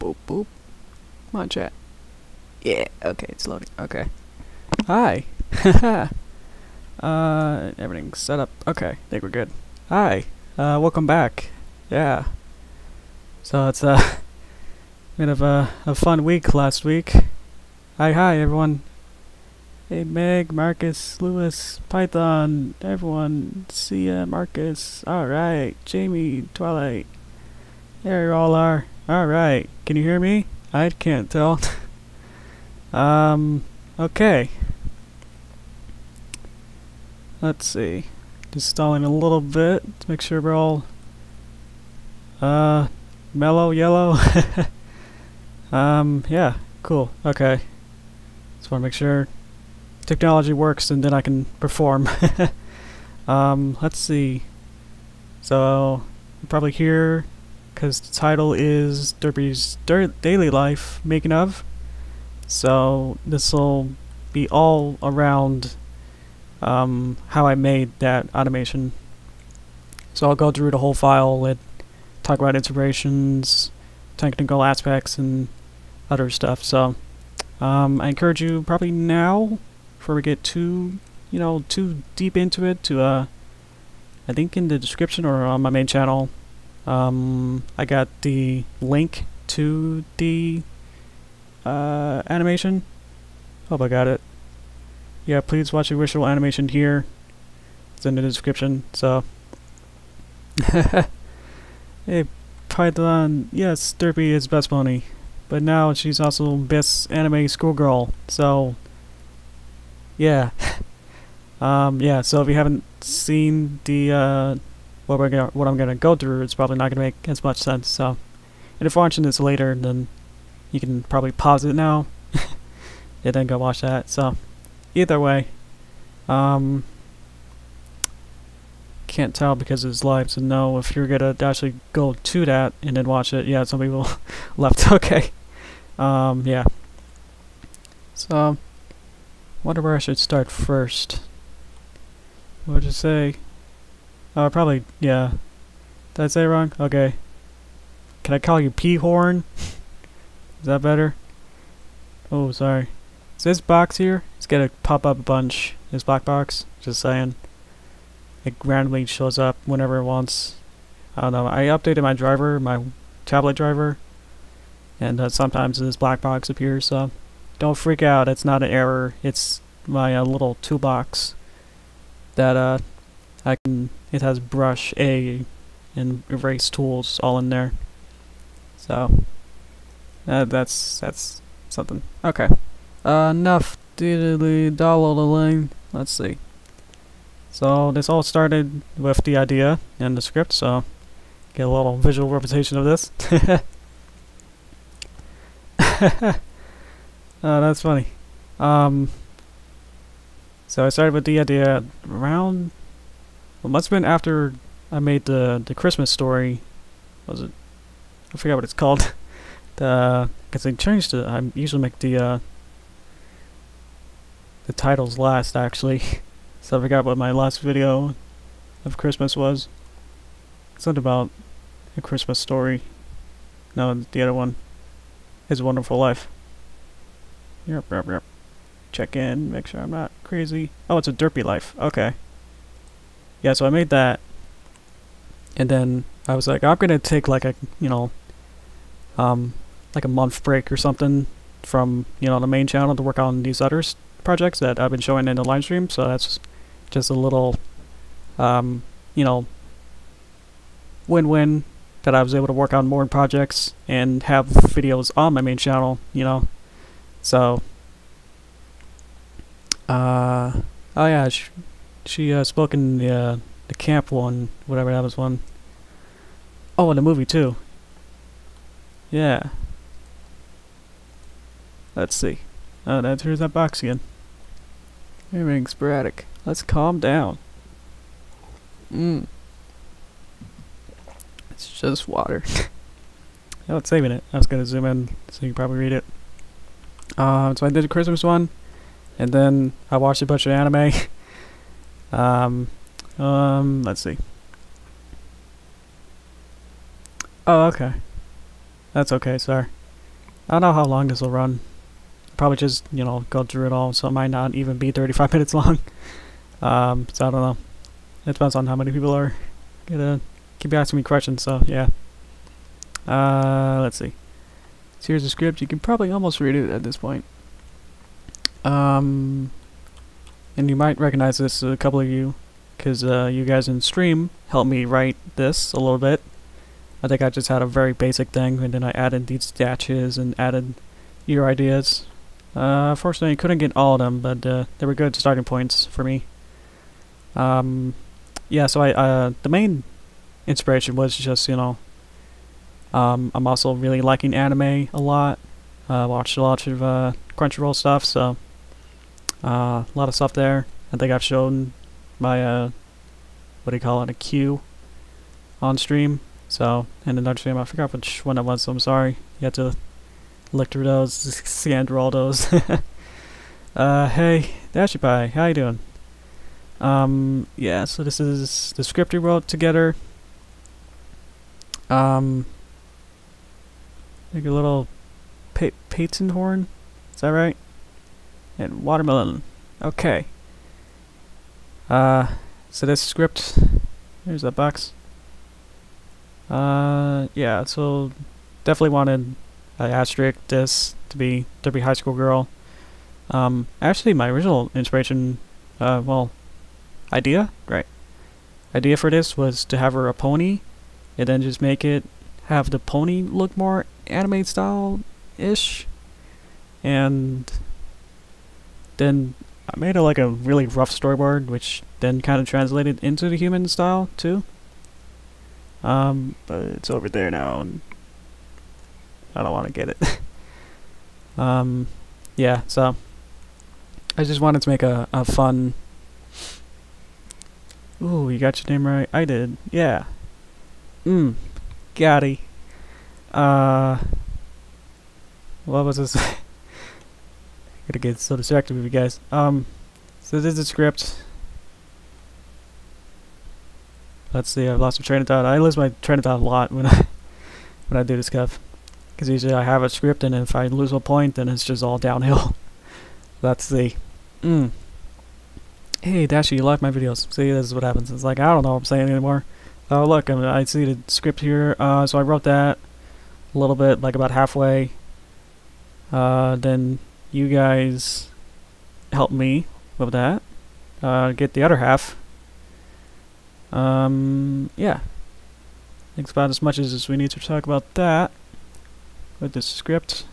boop, boop. Come on, chat. Yeah, okay, it's loading. Okay. Hi. Haha. Everything's set up. Okay, I think we're good. Hi. Welcome back. Yeah. So it's bit of a fun week last week. Hi everyone. Hey Meg, Marcus, Lewis, Python, everyone. See ya, Marcus. Alright, Jamie, Twilight. There you all are. Alright, can you hear me? I can't tell. Okay. Let's see. Just stalling a little bit to make sure we're all mellow yellow. Yeah, cool. Okay. Just want to make sure technology works and then I can perform. Let's see. So, you're probably here because the title is Derpy's Daily Life Making of. So, this will be all around how I made that animation. So I'll go through the whole file and talk about integrations, technical aspects, and other stuff. So I encourage you probably now, before we get too deep into it, to I think in the description or on my main channel, I got the link to the animation. Hope I got it. Yeah, please watch the visual animation here. It's in the description, so. Hey, Python, yes, Derpy is best bunny. But now she's also best anime schoolgirl, so. Yeah. Yeah, so if you haven't seen the, what I'm gonna go through, it's probably not gonna make as much sense, so. And if you're watching this later, then you can probably pause it now. And then go watch that, so. Either way, can't tell because it's live to know if you're gonna actually go to that and then watch it. Yeah, some people left. Okay. Yeah. So, wonder where I should start first. What did you say? Oh, probably, yeah. Did I say it wrong? Okay. Can I call you P-Horn? Is that better? Oh, sorry. Is this box here? It's gonna pop up a bunch. This black box. Just saying. It randomly shows up whenever it wants. I don't know. I updated my driver, my tablet driver, and sometimes this black box appears. So don't freak out. It's not an error. It's my little toolbox that I can. It has brush A and erase tools all in there. So that's something. Okay. Enough doodly. Let's see. So this all started with the idea and the script, so get a little visual representation of this. Oh, that's funny. So I started with the idea around, well, must have been after I made the Christmas story. What was it? I forgot what it's called. Because they changed it. I usually make the titles last, actually. So I forgot what my last video of Christmas was. Something about a Christmas story. No, the other one. His Wonderful Life. Yep. Check in, make sure I'm not crazy. Oh, it's a Derpy Life. Okay. Yeah, so I made that. And then I was like, I'm gonna take like a, like a month break or something from, the main channel to work on these other projects that I've been showing in the live stream. So that's just a little, win-win that I was able to work on more projects and have videos on my main channel, So, oh yeah, she spoke in the camp one, whatever that was one. Oh, in the movie too. Yeah. Let's see. Oh, here's that box again. Everything's sporadic. Let's calm down. It's just water. Oh, it's saving it. I was gonna zoom in so you can probably read it. So I did the Christmas one, and then I watched a bunch of anime. Let's see. Oh, okay. That's okay, sorry. I don't know how long this will run. Probably just, you know, go through it all, so it might not even be 35 minutes long. So I don't know. It depends on how many people are gonna keep asking me questions, so yeah. Let's see. So here's the script. You can probably almost read it at this point. And you might recognize this, a couple of you, because you guys in stream helped me write this a little bit. I think I just had a very basic thing, and then I added these dashes and added your ideas. Fortunately, I couldn't get all of them, but they were good starting points for me. Yeah, so the main inspiration was just, you know, I'm also really liking anime a lot. Watched a lot of Crunchyroll stuff, so a lot of stuff there. I think I've shown my what do you call it, a queue on stream. So, and another stream, I forgot which one it was, so I'm sorry. You have to look through those, scan through all those. Hey, Dashy Pie, how you doing? Yeah, so this is the script we wrote together. Like a little Peyton horn, is that right? And watermelon. Okay. So this script, here's that box. Yeah, so definitely wanted asterisk this to be Derpy High School Girl. Actually, my original inspiration, well, idea for this was to have her a pony, and then just make it have the pony look more anime style-ish, and then I made it like a really rough storyboard, which then kind of translated into the human style too. But it's over there now, and I don't want to get it. Yeah, so I just wanted to make a fun. Ooh, you got your name right. I did. Yeah. Gotti. What was this? Gotta get so distracted with you guys. So this is the script. Let's see, I've lost my train of thought. I lose my train of thought a lot when I do this stuff. Because usually I have a script, and if I lose a point, then it's just all downhill. Let's see. Hey, Dashy, you like my videos. See, this is what happens. It's like, I don't know what I'm saying anymore. Oh, look, I see the script here. So I wrote that a little bit, like about halfway. Then you guys helped me with that. Get the other half. Yeah. I think it's about as much as we need to talk about that with the script.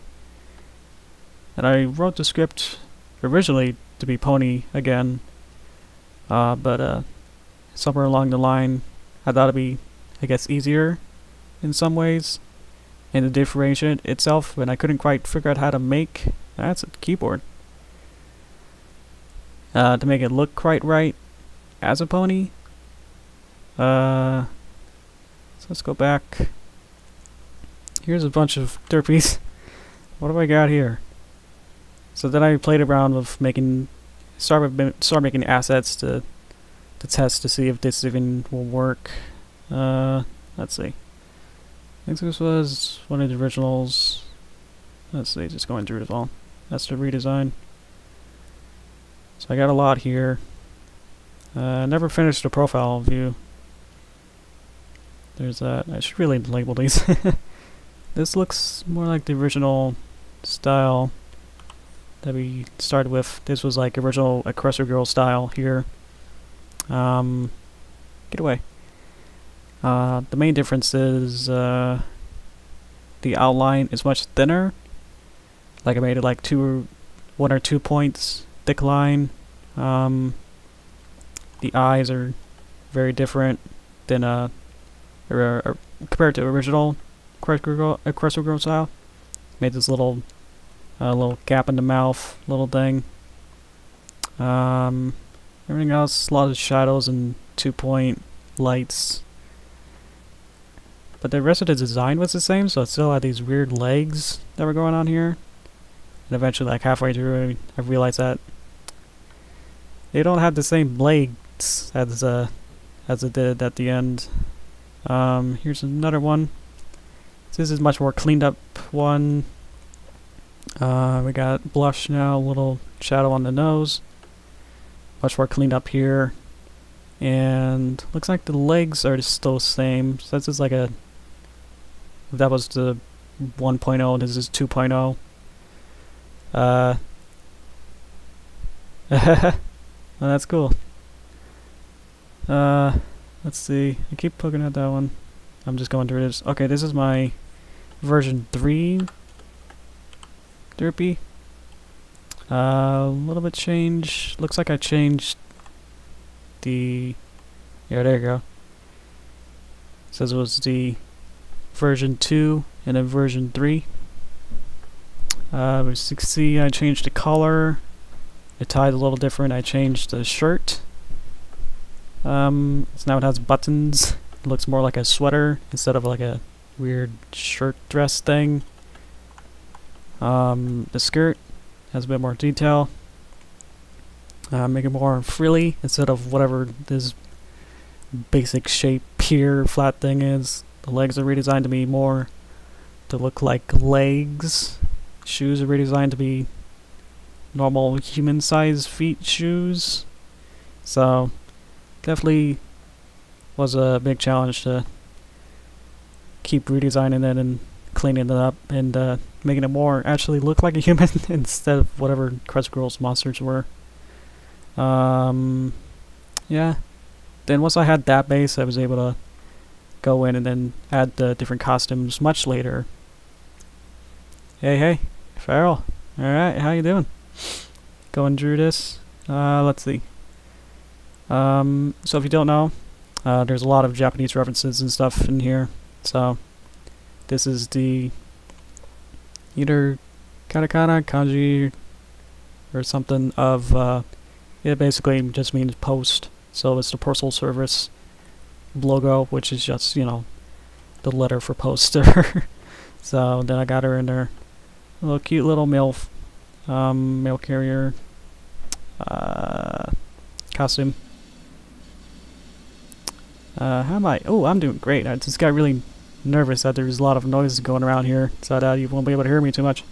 And I wrote the script originally to be pony again, but somewhere along the line I thought it'd be, I guess, easier in some ways and to differentiate itself when I couldn't quite figure out how to make, that's a keyboard, to make it look quite right as a pony. So let's go back. Here's a bunch of Derpies. What do I got here? So then I played around with making, start making assets to test to see if this even will work. Let's see. I think this was one of the originals. Let's see, just going through it all. That's the redesign. So I got a lot here. Never finished the profile view. There's that. I should really label these. This looks more like the original style that we started with. This was like original Aggressor Girl style here. Get away. The main difference is the outline is much thinner. Like I made it like 1 or 2 points thick line. The eyes are very different than compared to original Aggressor Girl style. Made this little gap in the mouth, little thing. Everything else, a lot of shadows and 2-point lights. But the rest of the design was the same, so it still had these weird legs that were going on here. And eventually, like halfway through, I realized that they don't have the same legs as it did at the end. Here's another one. This is much more cleaned up one. We got blush now, a little shadow on the nose. Much more cleaned up here. And looks like the legs are still the same. So this is like a... That was the 1.0, this is 2.0. Well, that's cool. Let's see. I keep poking at that one. I'm just going through this. Okay, this is my version 3 Derpy. A little bit change. Looks like I changed the... Yeah, there you go. It says it was the version 2 and then version 3. As you can see, I changed the color. The tie's a little different. I changed the shirt. So now it has buttons. It looks more like a sweater instead of like a weird shirt dress thing. The skirt has a bit more detail. Make it more frilly instead of whatever this basic shape here flat thing is. The legs are redesigned to be more to look like legs. Shoes are redesigned to be normal human-sized feet shoes. So definitely was a big challenge to keep redesigning it and cleaning it up and making it more actually look like a human instead of whatever Crest Girls monsters were. Yeah. Then once I had that base, I was able to go in and then add the different costumes much later. Hey, Farrell. Alright, how you doing? Going through this. Let's see. So if you don't know, there's a lot of Japanese references and stuff in here. So this is the either katakana, kanji, or something of it basically just means post. So it's the postal service logo, which is just, you know, the letter for poster. So then I got her in there. A little cute little MILF mail carrier costume. How am I? Oh, I'm doing great. I just got really nervous that there's a lot of noise going around here, so that you won't be able to hear me too much.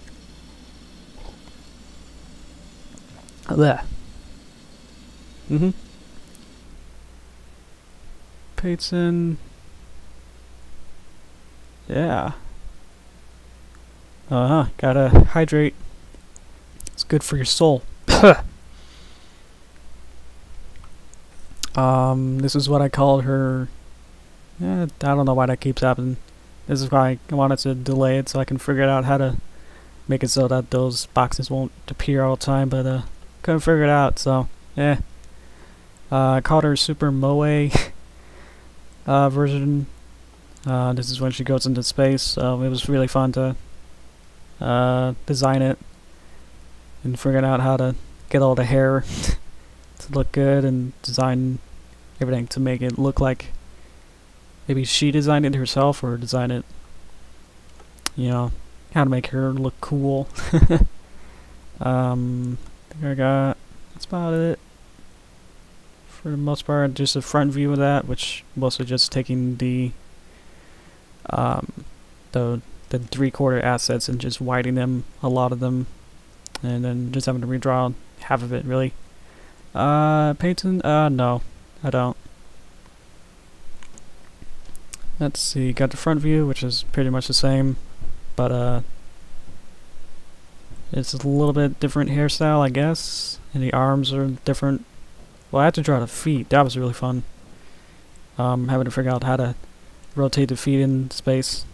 There. Payton. Yeah. Gotta hydrate. It's good for your soul. This is what I called her. I don't know why that keeps happening. This is why I wanted to delay it so I can figure out how to make it so that those boxes won't appear all the time, but couldn't figure it out, so yeah. I called her Super Moe version. This is when she goes into space, so it was really fun to design it and figuring out how to get all the hair to look good and design everything to make it look like maybe she designed it herself or designed it, you know, how to make her look cool. I think I got, that's about it for the most part. Just a front view of that, which mostly just taking the 3/4 assets and just widening them, a lot of them, and then just having to redraw half of it, really. Payton? No, I don't. Let's see, got the front view, which is pretty much the same, but it's a little bit different hairstyle, I guess, and the arms are different. Well, I had to draw the feet. That was really fun. Having to figure out how to rotate the feet in space,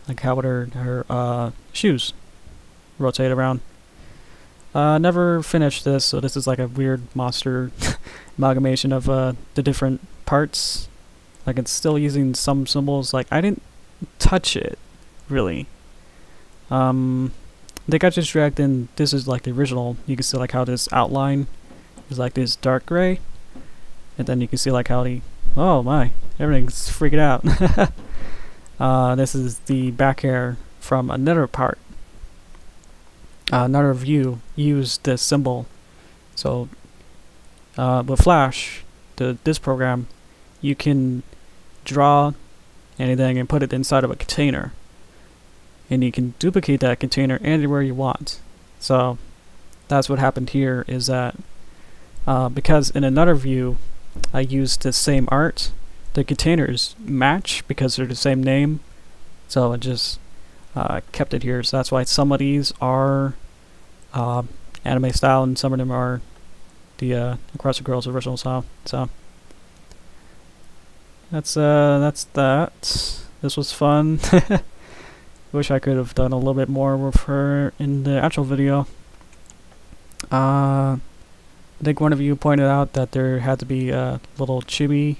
like how would her shoes rotate around. Never finished this, so this is like a weird monster amalgamation of the different parts. Like it's still using some symbols. Like I didn't touch it really. They got just dragged in. This is like the original. You can see like how this outline is like this dark gray, and then you can see like how the, oh my, everything's freaking out. This is the back hair from another part. Another view used this symbol. So with Flash, this program, you can draw anything and put it inside of a container. and you can duplicate that container anywhere you want. So that's what happened here, is that because in another view I used the same art, the containers match because they're the same name, so it just kept it here. So that's why some of these are anime style and some of them are the Across the Girls original style. So that's that. This was fun. Wish I could have done a little bit more with her in the actual video. I think one of you pointed out that there had to be a little chibi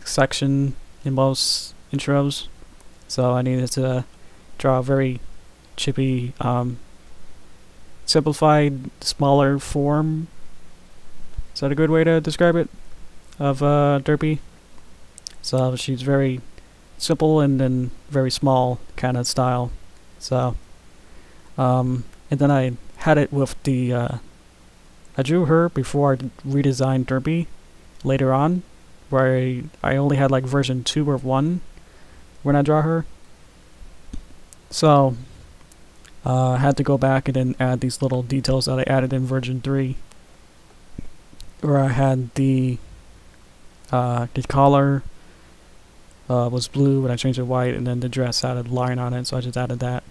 section in most intros, so I needed to draw a very chibi, simplified, smaller form. Is that a good way to describe it? Of Derpy. So she's very simple and then very small kind of style. So, and then I had it with the, I drew her before I redesigned Derpy later on, where I only had like version 2 or 1 when I draw her. So, I had to go back and then add these little details that I added in version 3, where I had the collar was blue and I changed it white, and then the dress had a line on it, so I just added that.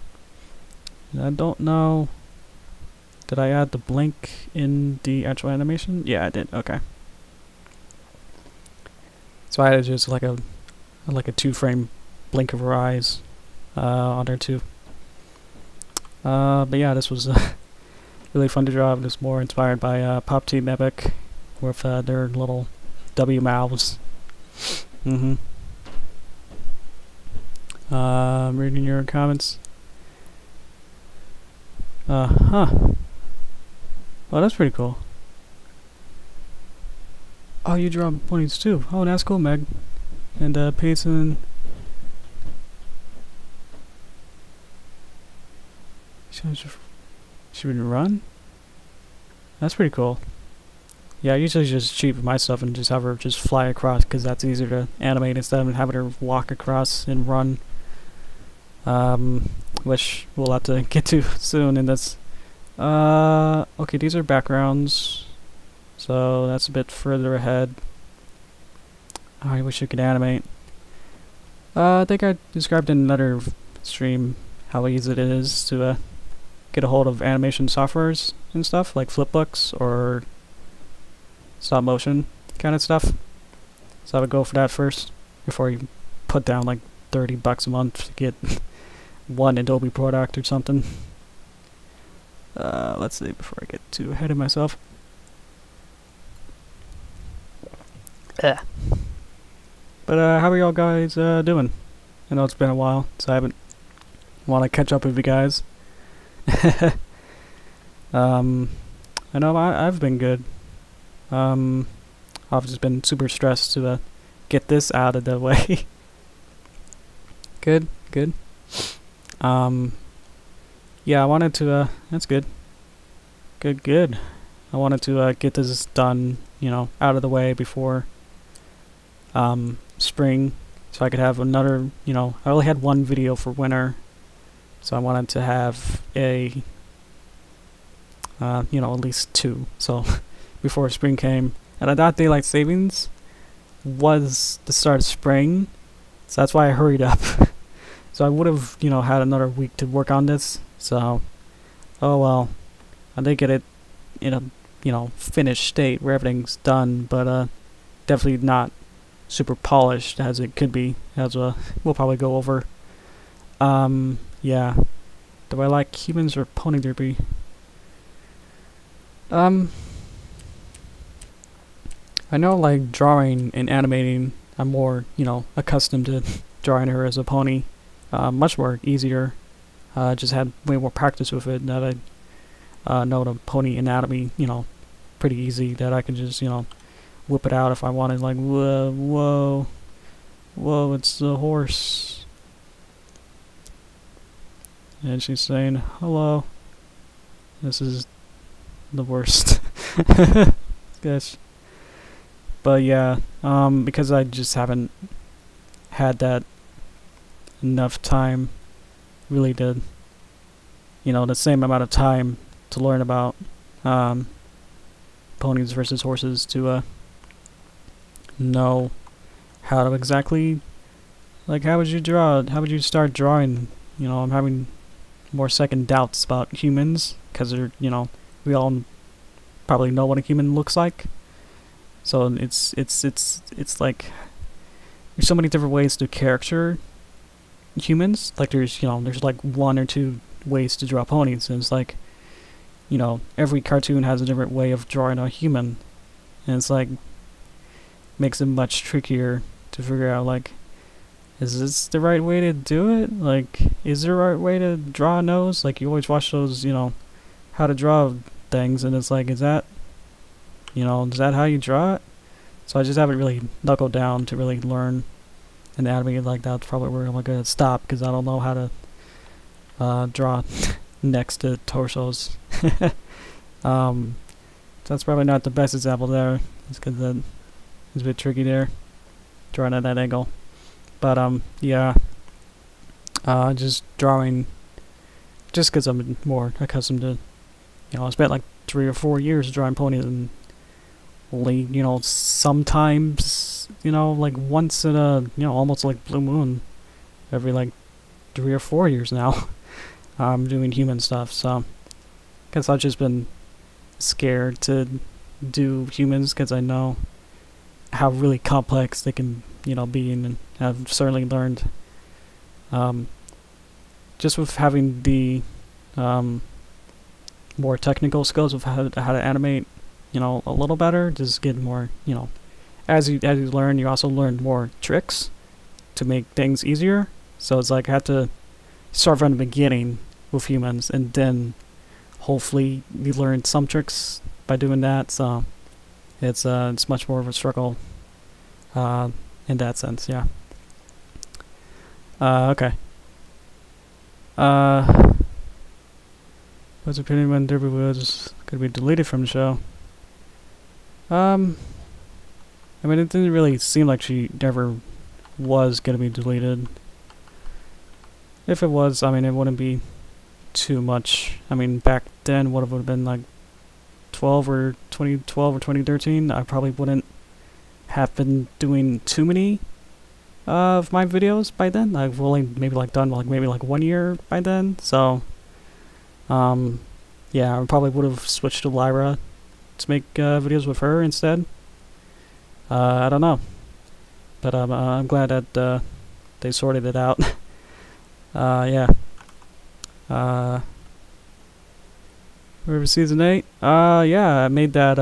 And I don't know, did I add the blink in the actual animation? Yeah, I did. Okay. So I added just like a 2-frame blink of her eyes on there too. But yeah, this was really fun to draw. It was more inspired by Pop Team Epic with their little W mouths. I'm reading your comments. Oh, that's pretty cool. Oh, you draw ponies too. Oh, that's cool, Meg. And Payson. She would run? That's pretty cool. Yeah, I usually just cheat with my stuff and just have her just fly across, because that's easier to animate instead of having her walk across and run. Which we'll have to get to soon in this. Okay, these are backgrounds, so that's a bit further ahead. I wish I could animate. I think I described in another stream how easy it is to get a hold of animation softwares and stuff, like flipbooks or stop motion kind of stuff. So I would go for that first before you put down like $30 a month to get one Adobe product or something. Let's see, before I get too ahead of myself. But how are y'all guys doing? I know it's been a while, so I haven't want to catch up with you guys. I know I've been good. I've just been super stressed to get this out of the way. Good. Yeah, I wanted to, that's good. Good. I wanted to get this done, you know, out of the way before spring, so I could have another, you know, I only had one video for winter, so I wanted to have a, you know, at least 2, so before spring came. And I thought daylight savings was the start of spring, so that's why I hurried up. So I would have, you know, had another week to work on this, so, oh well. I did get it in a, you know, finished state where everything's done, but definitely not super polished as it could be, as we'll probably go over. Yeah. Do I like humans or pony derpy? I know, like, drawing and animating, I'm more, you know, accustomed to drawing her as a pony. Much more easier. Just had way more practice with it, that I know the pony anatomy, you know, pretty easy, that I can just, you know, whip it out if I wanted, like, whoa, it's the horse. And she's saying, hello. This is the worst. Gosh. But yeah, because I just haven't had that enough time really to, the same amount of time to learn about ponies versus horses to know how to exactly, like, how would you start drawing? I'm having more second doubts about humans, because they're, we all probably know what a human looks like. So it's like, there's so many different ways to caricature humans. Like there's like 1 or 2 ways to draw ponies, and it's like, every cartoon has a different way of drawing a human, and it's like, makes it much trickier to figure out, like, is this the right way to do it? Like, is there a right way to draw a nose? Like, you always watch those, how to draw things, and it's like, is that how you draw it? So I just haven't really knuckled down to really learn anatomy. Like, that's probably where I'm gonna stop, because I don't know how to draw next to torsos. So that's probably not the best example there, just because that is a bit tricky there, drawing at that angle. But yeah, just drawing, just because I'm more accustomed to, I spent like 3 or 4 years drawing ponies, and only, sometimes, like once in a, almost like blue moon, every like 3 or 4 years now, I'm doing human stuff. So, guess I've just been scared to do humans, because I know how really complex they can, be, and I've certainly learned, just with having the more technical skills of how to animate, a little better, just get more, as you learn, you also learn more tricks to make things easier. So it's like I had to start from the beginning with humans, and then hopefully you learn some tricks by doing that. So it's much more of a struggle in that sense. Yeah. Okay. What's your opinion when Derpy was going to be deleted from the show? I mean, it didn't really seem like she ever was going to be deleted. If it was, I mean, it wouldn't be too much. I mean, back then, what it would have been like 2012 or 2013, I probably wouldn't have been doing too many of my videos by then. I've only maybe like done like maybe like 1 year by then. So, yeah, I probably would have switched to Lyra to make videos with her instead. I don't know, but I'm glad that they sorted it out. Yeah. River Season 8. Yeah, I made that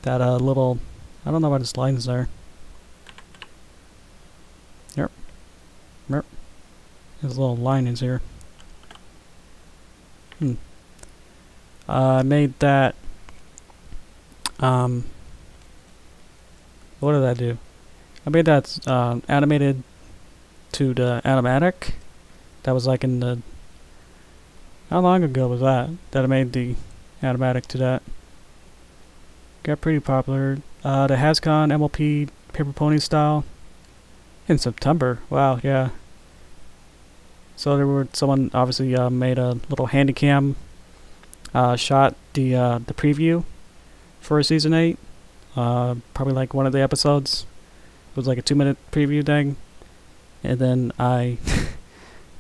little, I don't know why this line's there. Yep. Yep. There's a little line is here. I made that, what did I do? I made that animated to the animatic. That was like in the, how long ago was that I made the animatic to that? Got pretty popular. The Hascon MLP Paper Pony style in September. Wow, yeah. So there were, someone obviously made a little handycam shot the preview for Season 8. Probably like one of the episodes. It was like a 2-minute preview thing. And then I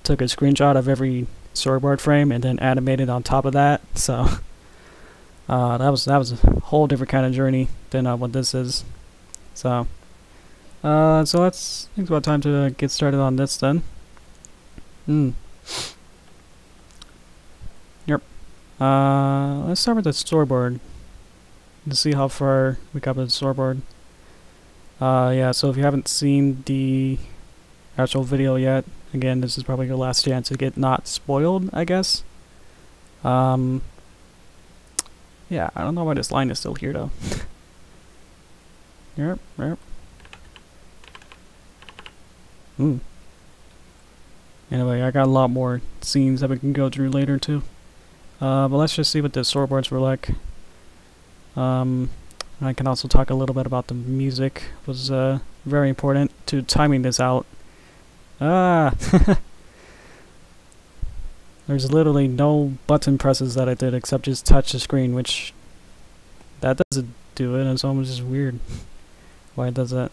took a screenshot of every storyboard frame and then animated on top of that. So that was a whole different kind of journey than what this is. So so I think it's about time to get started on this then. Yep. Let's start with the storyboard to see how far we got with the storyboard. Yeah, so if you haven't seen the actual video yet, again, this is probably your last chance to get not spoiled, I guess. Yeah, I don't know why this line is still here though. Yep, yep. Anyway, I got a lot more scenes that we can go through later too. But let's just see what the storyboards were like. I can also talk a little bit about the music. It was very important to timing this out. Ah! There's literally no button presses that I did except just touch the screen, which that doesn't do it. It's almost just weird why it does that.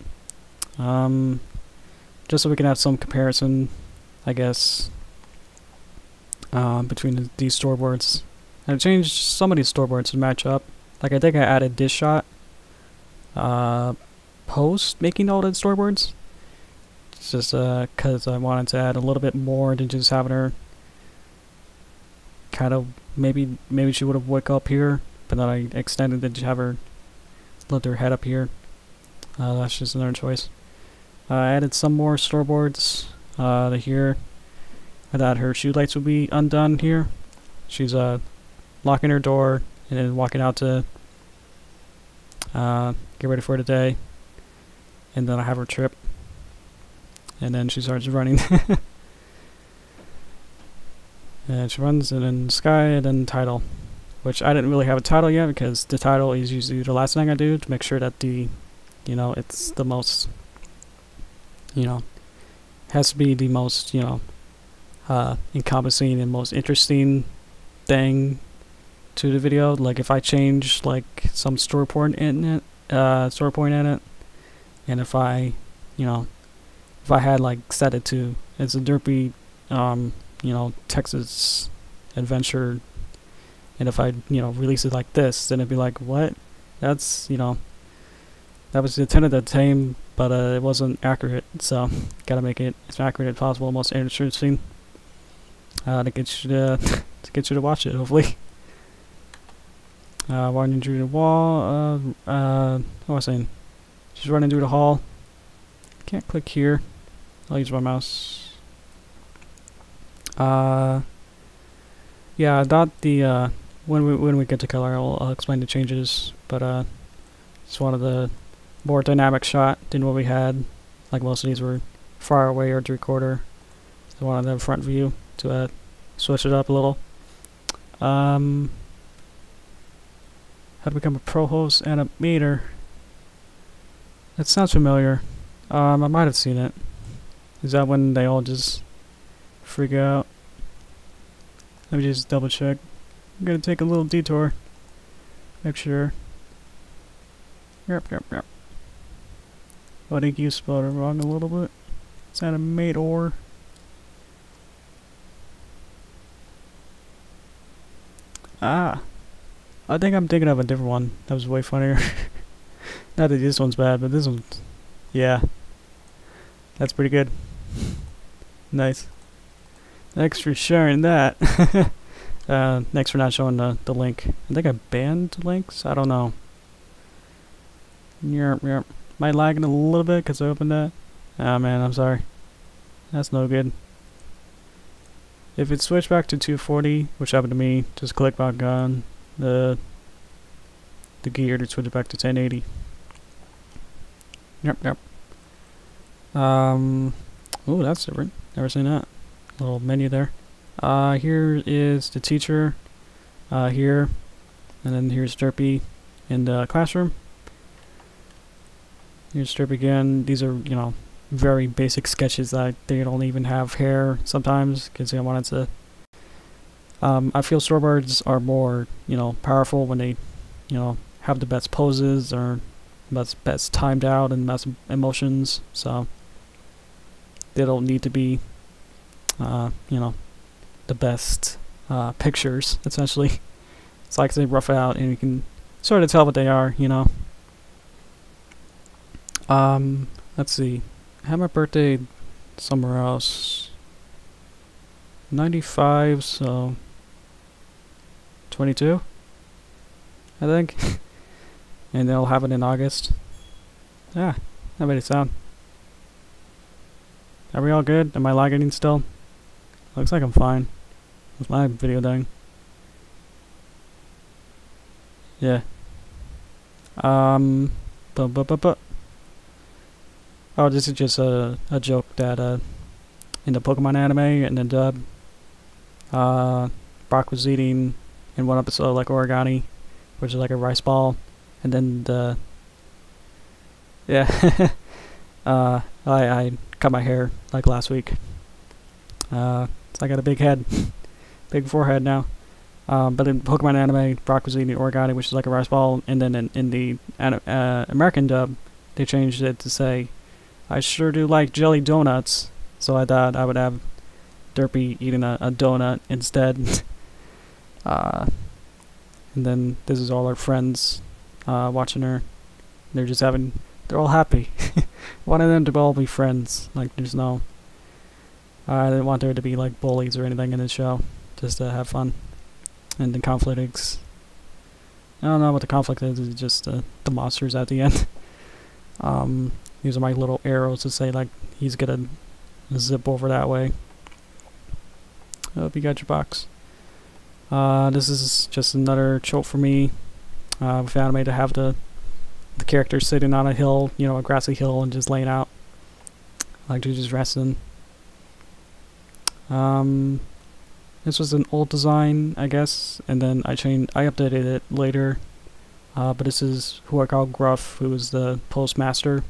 Just so we can have some comparison, I guess, between these storyboards. I changed some of these storyboards to match up. Like I think I added this shot post making all the storyboards. It's just because I wanted to add a little bit more than just having her kind of maybe she would have woke up here, but then I extended it to have her lift her head up here. That's just another choice. I added some more storyboards here. I thought her shoe lights would be undone here. She's locking her door and then walking out to get ready for the day, and then I have her trip, and then she starts running. And she runs, and then sky, and then title, which I didn't really have a title yet because the title is usually the last thing I do to make sure that it's the most, has to be the most, encompassing and most interesting thing to the video. Like if I change like some story point in it, and if I had like set it to it's a derpy Texas adventure, and if I release it like this, then it'd be like, what? That's that was intended to tame, but it wasn't accurate, so gotta make it as accurate as possible, most interesting, to get you to watch it, hopefully. Running through the wall, what was I saying? She's running through the hall. Can't click here. I'll use my mouse. Yeah, I thought the when we get to color, I'll explain the changes, but it's one of the more dynamic shot than what we had. Like most of these were far away or 3/4. So I wanted the front view to switch it up a little. How to become a pro host animator. That sounds familiar. I might have seen it. Is that when they all just freak out? Let me just double check. I'm gonna take a little detour. Make sure. Yep. I think you spelled it wrong a little bit. It's Animate. Ah. I think I'm thinking of a different one. That was way funnier. Not that this one's bad, but this one's... yeah. That's pretty good. Nice. Thanks for sharing that. Thanks for not showing the link. I think I banned links? I don't know. Yep. Am I lagging a little bit because I opened that? Ah, man, I'm sorry. That's no good. If it switched back to 240, which happened to me, just click back on the gear to switch it back to 1080. Yep. Oh, that's different. Never seen that. Little menu there. Here is the teacher. Here, and then here's Derpy in the classroom. Here's Derpy again. These are very basic sketches that they don't even have hair sometimes because I wanted to. I feel storyboards are more powerful when they have the best poses or best timed out and best emotions. So they don't need to be the best pictures, essentially. It's like they rough it out and you can sort of tell what they are, let's see. I had my birthday somewhere else. 95, so 22, I think. And they'll have it in August. Yeah, that made it sound. Are we all good? Am I lagging still? Looks like I'm fine. With my video dying. Yeah. Oh, this is just a joke that in the Pokemon anime and the dub, Brock was eating in one episode like origami, which is like a rice ball, and then I cut my hair like last week. So I got a big head, big forehead now. But in Pokemon Anime, Brock was eating origami, which is like a rice ball, and then in the American dub, they changed it to say, "I sure do like jelly donuts." So I thought I would have Derpy eating a donut instead. And then this is all our friends watching her. They're just they're all happy. Wanted them to all be friends. Like, there's no... I didn't want there to be like bullies or anything in the show. Just to have fun. And the conflict is... I don't know what the conflict is. It's just the monsters at the end. These are my little arrows to say, like, he's gonna zip over that way. I hope you got your box. This is just another trope for me with Animate to have the character sitting on a hill, you know, a grassy hill, and just laying out. Like, they're just resting. This was an old design, I guess, and then I updated it later. But this is who I call Gruff, who is the postmaster.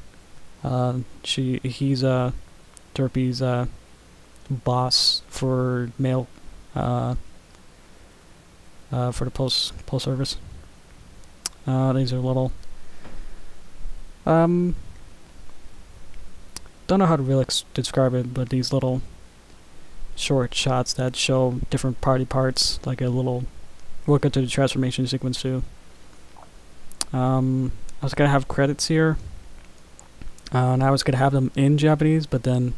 He's Derpy's boss for mail, for the post service. These are little. Don't know how to really describe it, but these little short shots that show different party parts, like a little. We'll get to the transformation sequence too. I was gonna have credits here, and I was gonna have them in Japanese, but then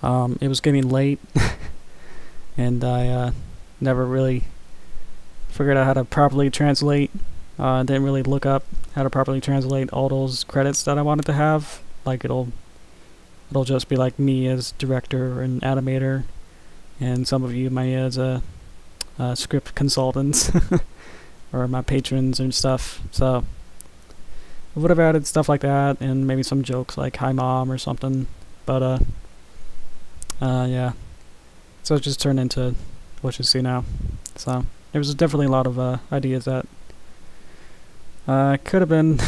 it was getting late, and I never really figured out how to properly translate. Didn't really look up how to properly translate all those credits that I wanted to have. Like, it'll just be like me as director and animator, and some of you might as script consultants or my patrons and stuff. So I would have added stuff like that, and maybe some jokes like "Hi Mom" or something. But yeah. So it just turned into what you see now. So there was definitely a lot of ideas that could have been,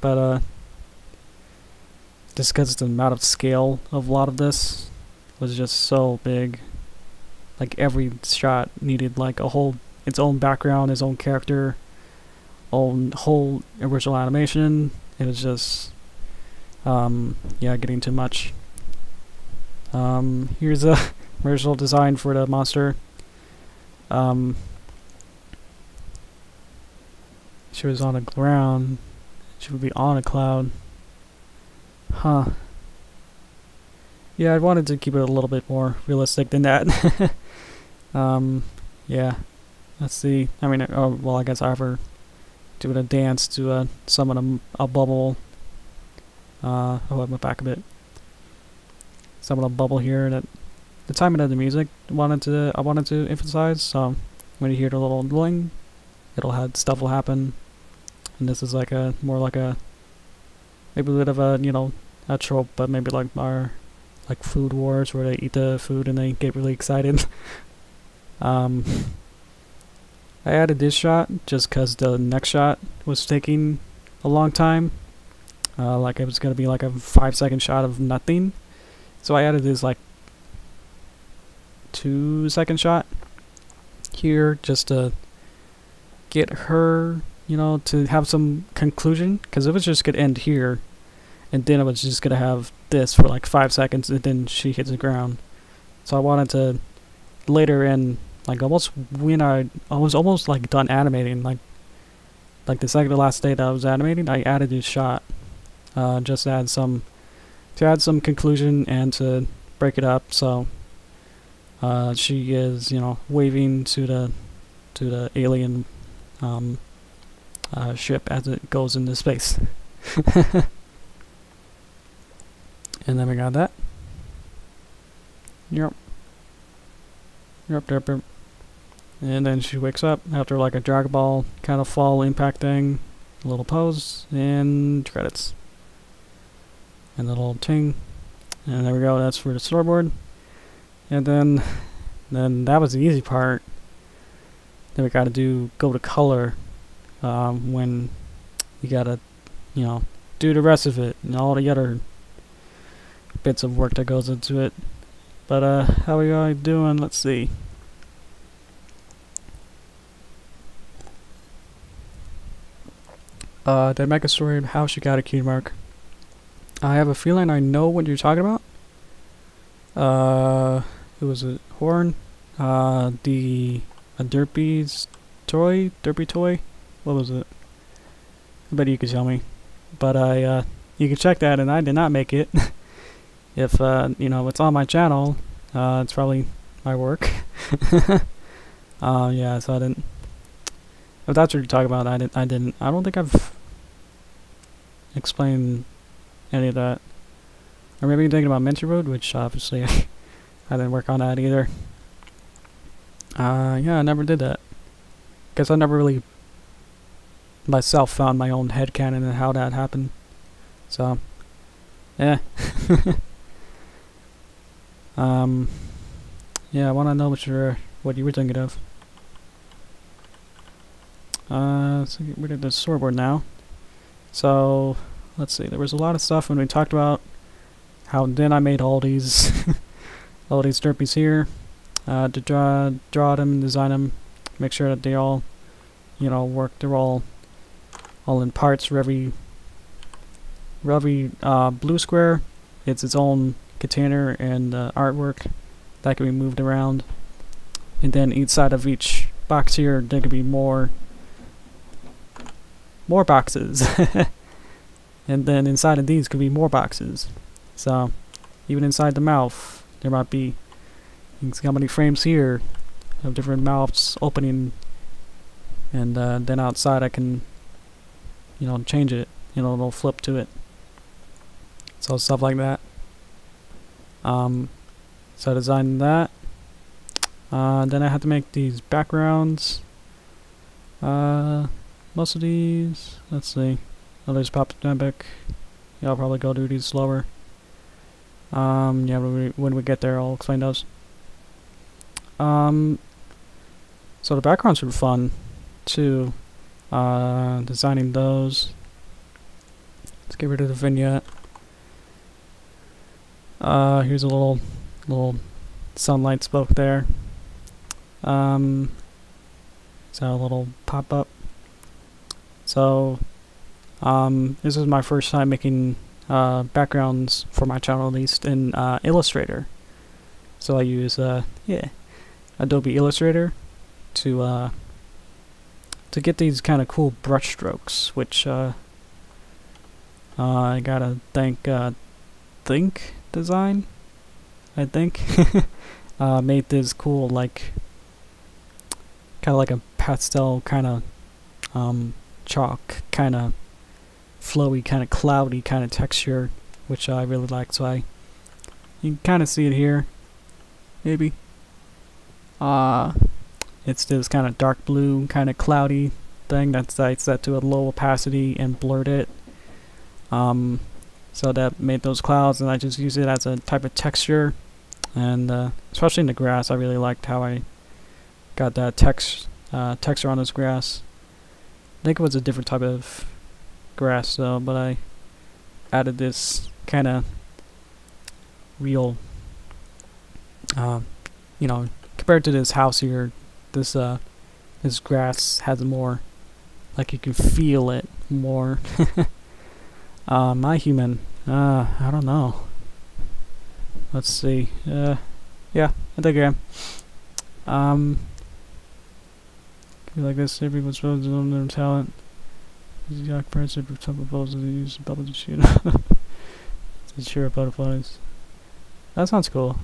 but just because the amount of scale of a lot of this was just so big. Like, every shot needed like its own background, its own character, whole original animation. It was just yeah, getting too much. Here's a original design for the monster. She was on the ground. She would be on a cloud. Huh. Yeah, I wanted to keep it a little bit more realistic than that. Yeah. Let's see. I mean, well, I guess I have her doing a dance to summon a bubble. I'll have my back a bit. Summon a bubble here. That the timing of the music I wanted to emphasize. So when you hear the little bling, stuff will happen. And this is like more like a maybe a bit of a, you know, a trope, but maybe like our like food wars where they eat the food and they get really excited. I added this shot just because the next shot was taking a long time. Like, it was gonna be like a 5-second shot of nothing, so I added this like 2-second shot here just to get her, you know, to have some conclusion, because it was just gonna end here, and then it was just gonna have this for like 5 seconds, and then she hits the ground. So I wanted to later in, like, almost when I was almost like done animating, like the second to last day that I was animating, I added this shot, just to add some conclusion and to break it up. So she is, you know, waving to the alien ship as it goes into space. And then we got that. Yep. And then she wakes up after like a Dragon Ball kind of fall impact thing. A little pose and credits. And a little ting. And there we go, that's for the storyboard. And then that was the easy part. Then we gotta go to color when you gotta, you know, do the rest of it and all the other bits of work that goes into it. But how are you all doing? Let's see. Did I make a story of how she got a key mark? I have a feeling I know what you're talking about. Who was it? Horn? The Derpy's toy? Derpy toy? What was it? I bet you could tell me. But you can check that, and I did not make it. If you know, it's on my channel, it's probably my work. Yeah, so I didn't. If that's what you're talking about, I didn't. I don't think I've explained any of that. Or maybe you're thinking about Minty Road, which obviously I didn't work on that either. Yeah, I never did that. Guess I never really myself found my own headcanon and how that happened. So, yeah. Yeah, I want to know what you were thinking of. Let's get rid of the storyboard now. So, let's see. There was a lot of stuff when we talked about how then I made all these all these Derpies here to draw them and design them, make sure that they all, you know, work. They're all in parts. For every blue square, it's its own container and artwork that can be moved around. And then each side of each box here, there could be more boxes. And then inside of these could be more boxes. So even inside the mouth, there might be, you can see how many frames here of different mouths opening. And then outside I can, you know, change it. You know, it'll flip to it. So stuff like that. So I designed that. Then I had to make these backgrounds. Most of these, let's see. Oh, there's Pop Epic. Yeah, I'll probably go do these slower. Yeah, when we get there, I'll explain those. So the backgrounds were fun too. Designing those. Let's get rid of the vignette. Here's a little sunlight spoke there. So a little pop-up. So this is my first time making backgrounds for my channel, at least in Illustrator. So I use Adobe Illustrator to get these kind of cool brush strokes, which I gotta thank Think Design, I think. Made this cool, like kind of like a pastel kind of chalk kind of flowy, kind of cloudy kind of texture, which I really like. So you can kind of see it here, maybe. It's this kind of dark blue, kind of cloudy thing that's set to a low opacity and blurred it. So that made those clouds, and I just use it as a type of texture. And especially in the grass, I really liked how I got that texture on this grass. I think it was a different type of grass though, but I added this kind of real, you know, compared to this house here, this grass has more, like you can feel it more. My human, I don't know. Let's see. Yeah, I think I am. Like this, everyone's supposed to know their talent. These young parents are some proposals to use bubble to shoot. To cheer up butterflies. That sounds cool.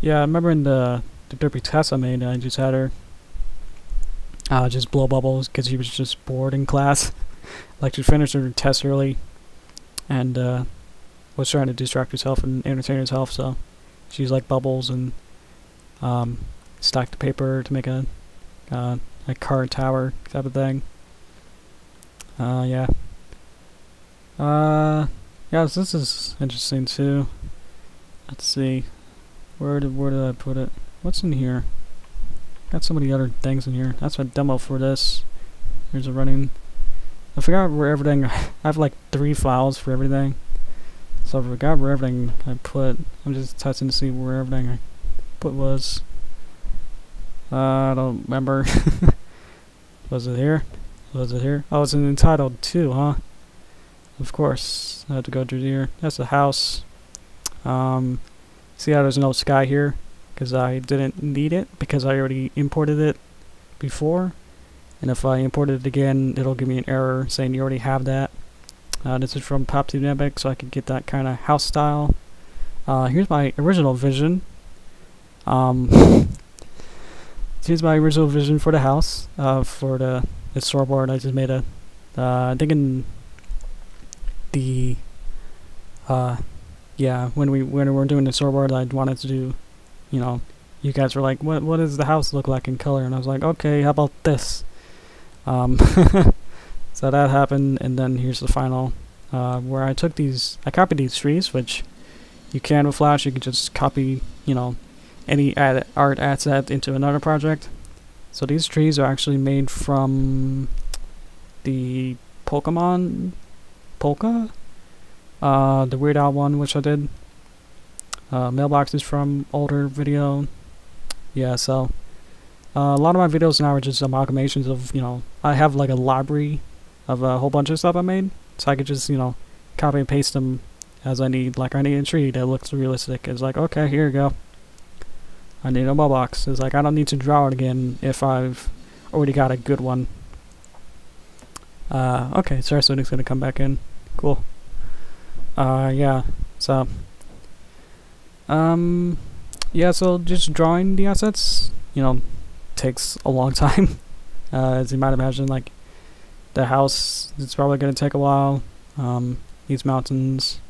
Yeah, I remember in the Derpy test I made, I just had her just blow bubbles because she was just bored in class. Like she finished her test early and was trying to distract herself and entertain herself, so she used like bubbles and stacked the paper to make a car tower type of thing. Yeah. Yeah, so this is interesting too. Let's see. Where did I put it? What's in here? Got so many other things in here. That's my demo for this. Here's a running. I forgot where everything. I have like 3 files for everything. So I forgot where everything I put. I'm just testing to see where everything I put was. I don't remember. Was it here? Was it here? Oh, it's an entitled 2, huh? Of course. I had to go through here. That's the house. See how there's no sky here? Because I didn't need it, because I already imported it before. And if I import it again, it'll give me an error saying you already have that. This is from Pop to Epic, so I can get that kind of house style. Here's my original vision. Here's my original vision for the house. For the storyboard, I just made a. I think in the. Yeah, when we were doing the storyboard, I wanted to do, you know, you guys were like, what does the house look like in color? And I was like, okay, how about this? So that happened, and then here's the final, where I took these, I copied these trees, which you can with Flash. You can just copy, you know, any art asset into another project. So these trees are actually made from the Pokemon Polka, the Weird Al one, which I did. Mailbox is from older video. Yeah, so a lot of my videos now are just amalgamations of, you know, I have like a library of a whole bunch of stuff I made, so I could just, you know, copy and paste them as I need. Like I need a tree that looks realistic. It's like, okay, here you go. I need a mailbox. It's like I don't need to draw it again if I've already got a good one. Okay, so Sonics gonna come back in. Cool. Yeah. So yeah, so just drawing the assets, you know, takes a long time. As you might imagine, like the house, it's probably gonna take a while. These mountains.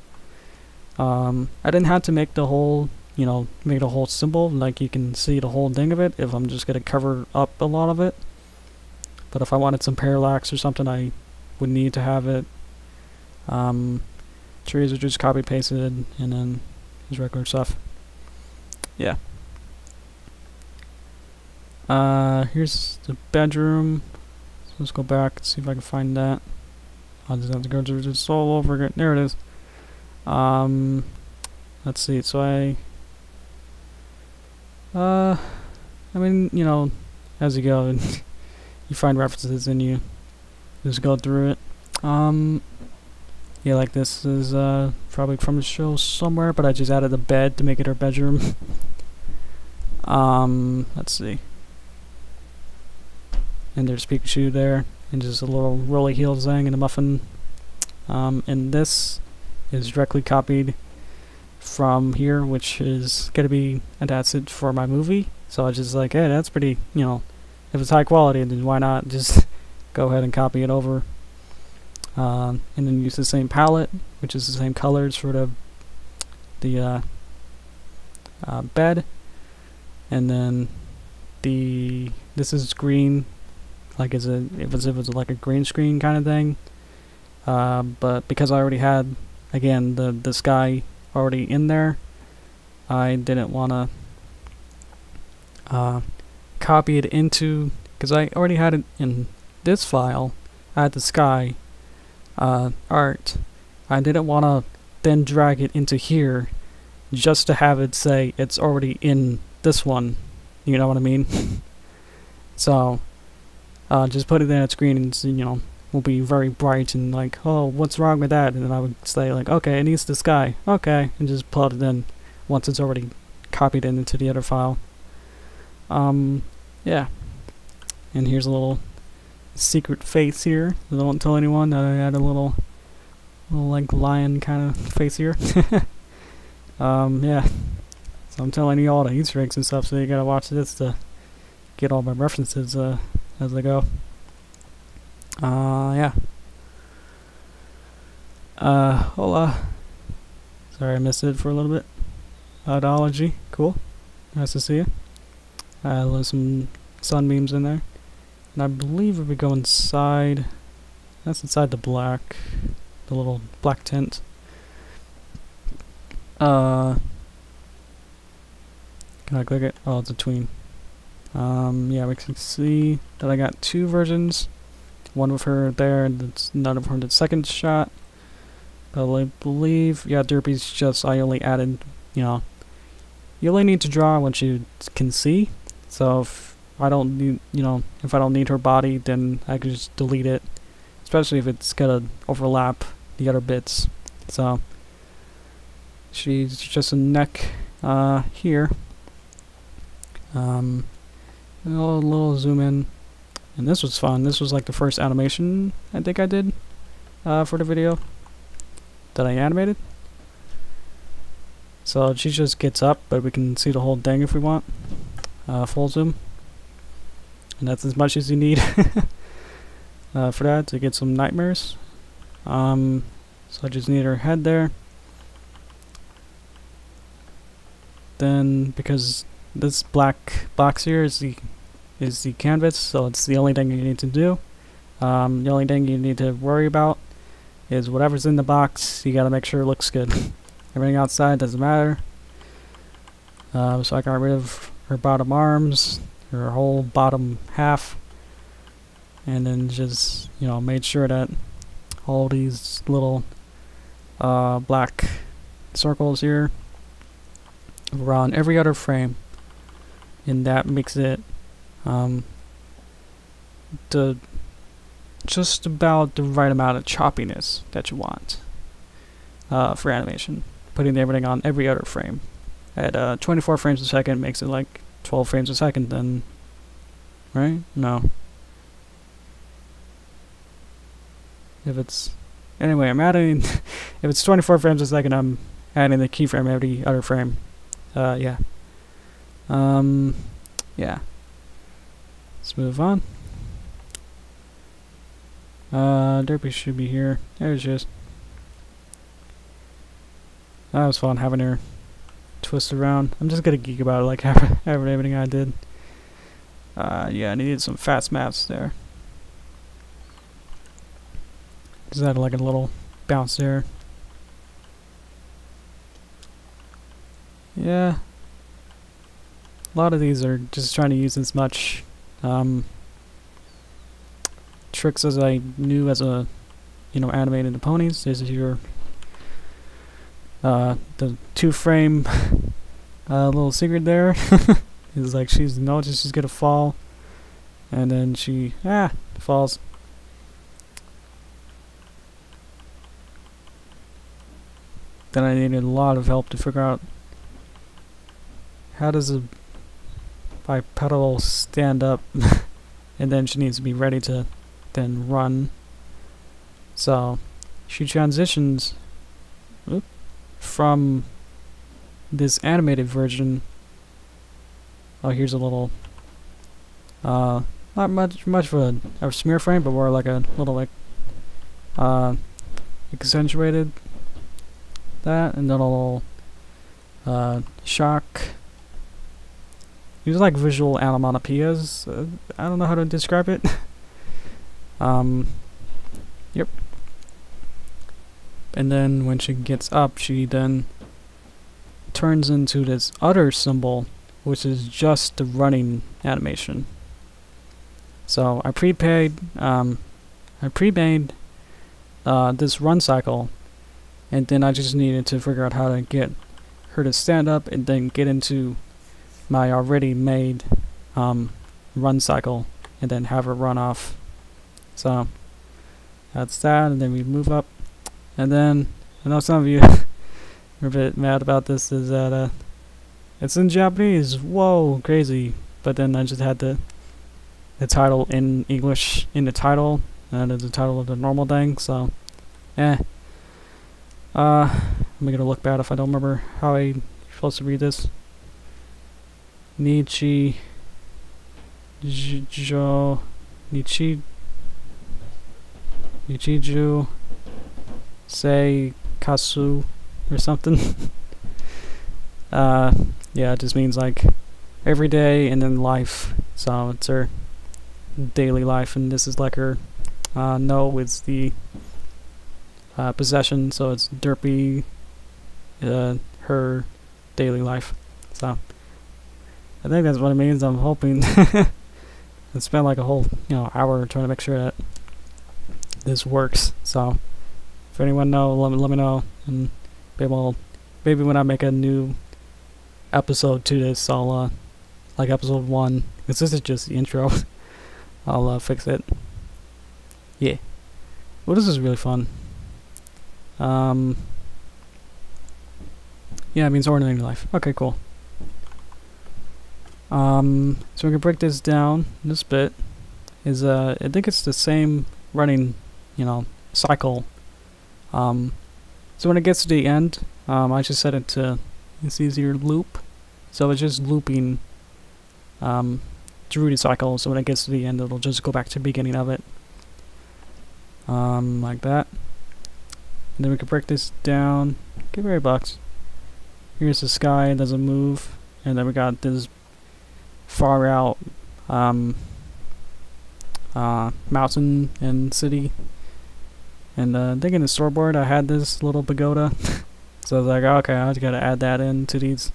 I didn't have to make the whole, you know, make the whole symbol, like you can see the whole thing of it if I'm just gonna cover up a lot of it. But if I wanted some parallax or something, I would need to have it. Trees are just copy pasted, and then just regular stuff. Yeah. Here's the bedroom. So let's go back and see if I can find that. I'll just have to go through this all over again. There it is. Let's see. So I mean, you know, as you go, you find references and you just go through it. Yeah, like this is probably from the show somewhere, but I just added a bed to make it her bedroom. Let's see. And there's Pikachu there, and just a little rolly heels thing and a muffin. And this is directly copied from here, which is gonna be adapted for my movie. So I just like, hey, that's pretty, you know, if it's high quality, then why not just go ahead and copy it over. And then use the same palette, which is the same colors for the bed. And then this is green, like if it was like a green screen kind of thing. But because I already had, again, the sky already in there, I didn't want to copy it into, because I already had it in this file. I had the sky art. I didn't want to then drag it into here just to have it say it's already in this one. You know what I mean? So just put it in a screen, and you know, will be very bright and like, oh, what's wrong with that? And then I would say like, okay, it needs the sky. Okay, and just plug it in once it's already copied into the other file. Yeah. And here's a little secret face here. Don't tell anyone that I had a little like lion kind of face here. Yeah. So I'm telling you all the Easter eggs and stuff, so you gotta watch this to get all my references as I go. Yeah. Hola. Sorry I missed it for a little bit. Ideology, cool. Nice to see you. There's some sunbeams in there. And I believe if we go inside, that's inside the black, the little black tent. Can I click it? Oh, it's a tween. Yeah, we can see that I got two versions. One with her there, and it's none of her in the second shot. But I believe, yeah, Derpy's just, I only added, you know, you only need to draw what you can see. So if I don't need, you know, if I don't need her body, then I can just delete it. Especially if it's gonna overlap the other bits. So she's just a neck here. A little zoom in. And this was fun. This was like the first animation I think I did for the video that I animated. So she just gets up, but we can see the whole thing if we want. Full zoom. And that's as much as you need for that to get some nightmares. So I just need her head there. Then, because this black box here is the canvas, so it's the only thing you need to do. The only thing you need to worry about is whatever's in the box. You gotta make sure it looks good. Everything outside doesn't matter. So I got rid of her bottom arms, her whole bottom half, and then just, you know, made sure that all these little black circles here were on every other frame, and that makes it just about the right amount of choppiness that you want for animation. Putting everything on every other frame at 24 frames a second makes it like 12 frames a second then, right? No. If it's, anyway, I'm adding, if it's 24 frames a second, I'm adding the keyframe every other frame. Yeah. Yeah. Let's move on. Derpy should be here. There she is. That was fun having her twist around. I'm just gonna geek about it like everything I did. Yeah, I needed some fast maps there. Just had like a little bounce there. Yeah. A lot of these are just trying to use as much tricks as I knew as a, you know, animating the ponies. This is your the 2-frame little secret there. It's like she's gonna fall, and then she falls. Then I needed a lot of help to figure out how does a bipedal stand up, and then she needs to be ready to then run. So she transitions from this animated version. Oh, here's a little not much of a smear frame, but more like a little like accentuated that, and then a little shock. These are like visual onomatopoeias. I don't know how to describe it. Yep. And then when she gets up, she then turns into this other symbol, which is just the running animation. So I pre-made this run cycle, and then I just needed to figure out how to get her to stand up and then get into my already made run cycle and then have her run off. So that's that, and then we move up. And then I know some of you are a bit mad about this, is that it's in Japanese. Whoa, crazy. But then I just had the title in English in the title, and it's the title of the normal thing, so I'm gonna look bad if I don't remember how I'm supposed to read this. Nichiju say kasu or something. Yeah, it just means like every day and then life. So it's her daily life, and this is like her no, it's the possession, so it's Derpy, her daily life. So I think that's what it means. I'm hoping I spent like a whole hour trying to make sure that this works. So If anyone know, let me know, and maybe when I make a new episode to this, I'll like episode 1, because this is just the intro. I'll fix it. Yeah. Well, this is really fun. Yeah, it means ordinary life. Okay, cool. So we can break this down. This bit is I think it's the same running, cycle. So when it gets to the end, I just set it to it's easier loop. So it's just looping through the cycle. So when it gets to the end, it'll just go back to the beginning of it. Like that. And then we can break this down. Give me $8. Here's the sky, it doesn't move. And then we got this far out mountain and city. And I think in the storyboard I had this little pagoda. So I was like, okay, I just gotta add that into these.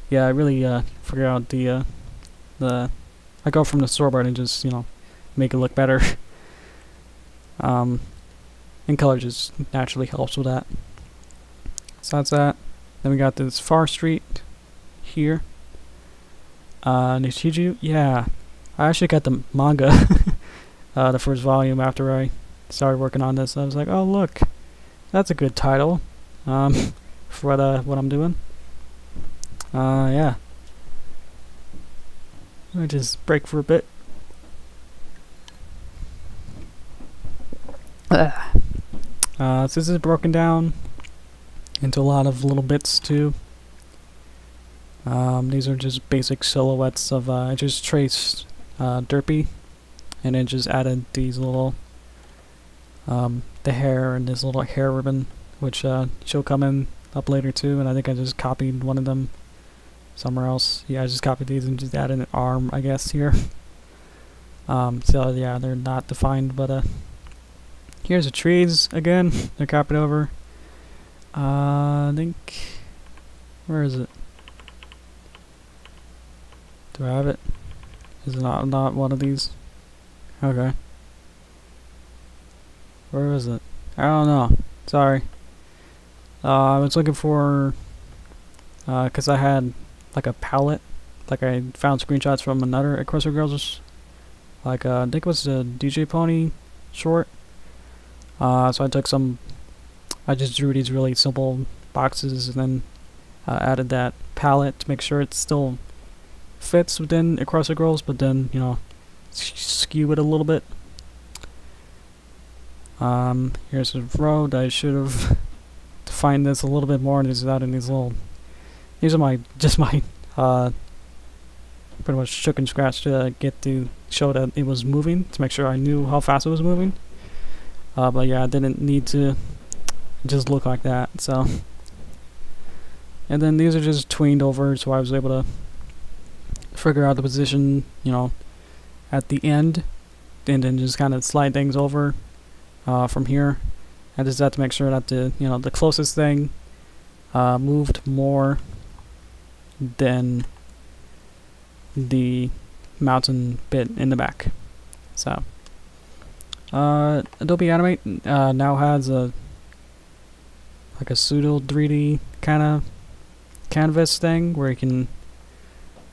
Yeah, I really figured out the I go from the storyboard and just, make it look better. And color just naturally helps with that. So that's that. Then we got this far street here. Nishiju, yeah. I actually got the manga, the first volume after I started working on this. I was like, oh look, that's a good title, for what I'm doing. Yeah. Let me just break for a bit. So this is broken down into a lot of little bits too. These are just basic silhouettes of I just traced Derpy and then just added these little the hair and this little hair ribbon, which she'll come in up later too, and I think I just copied one of them somewhere else. Yeah, I just copied these and just added an arm, I guess, here. So yeah, they're not defined, but here's the trees again. They're copied over. I think, where is it? Do I have it? Is it not one of these? Okay. Where is it? I don't know. Sorry. I was looking for, cause I had like a palette, like I found screenshots from another Aggressive Girls, like I think it was the DJ Pony short. So I took I just drew these really simple boxes and then added that palette to make sure it still fits within Aggressive Girls, but then, skew it a little bit. Here's the road. I should have defined this a little bit more, and out in these little. These are just my pretty much shook and scratched to get to show that it was moving, to make sure I knew how fast it was moving. But yeah, I didn't need to just look like that. So, and then these are just tweened over, so I was able to figure out the position, at the end, and then just kind of slide things over from here. I just had to make sure that the closest thing moved more than the mountain bit in the back. So Adobe Animate now has a pseudo 3D kind of canvas thing where you can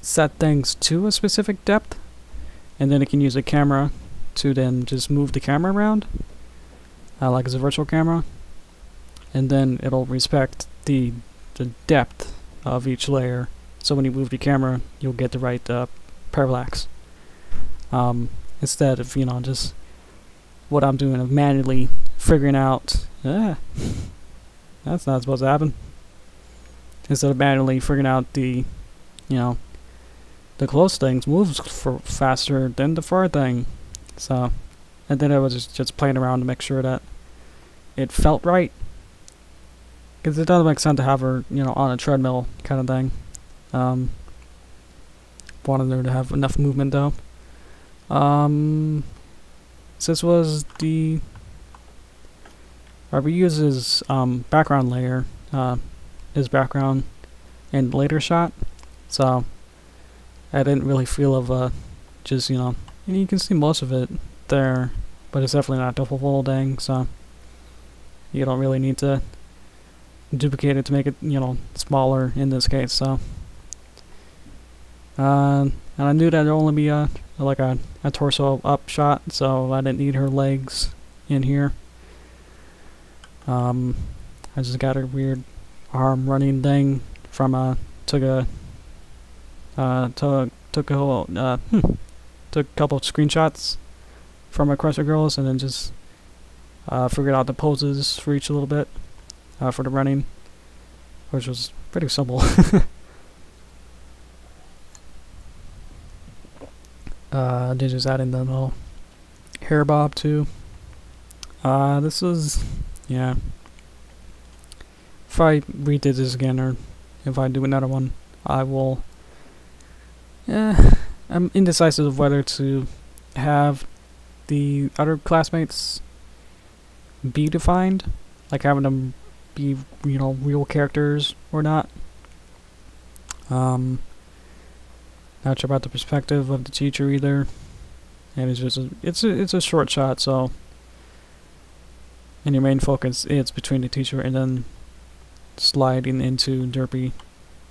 set things to a specific depth, and then it can use a camera to then just move the camera around, like it's a virtual camera, and then it'll respect the depth of each layer. So when you move the camera, you'll get the right parallax. Instead of just what I'm doing of manually figuring out. That's not supposed to happen. Instead of manually figuring out the close things moves faster than the far thing. So, and then I was just playing around to make sure that it felt right. Because it doesn't make sense to have her, on a treadmill kind of thing. Wanted her to have enough movement though. So this was I reused his background layer, his background in later shot. So I didn't really feel of just and you can see most of it there, but it's definitely not double folding. So you don't really need to duplicate it to make it, you know, smaller in this case. So, and I knew that it'd only be like a torso up shot, so I didn't need her legs in here. I just got a weird arm running thing from took a couple screenshots from my Crusher Girls, and then just figured out the poses for each a little bit for the running, which was pretty simple. Did just add in the little hair bob too. This is, yeah. If I redid this again, or if I do another one, I will. Yeah, I'm indecisive of whether to have the other classmates be defined, like having them be, you know, real characters or not. Not sure about the perspective of the teacher either, and it's just it's a short shot, so. And your main focus is between the teacher and then sliding into Derpy.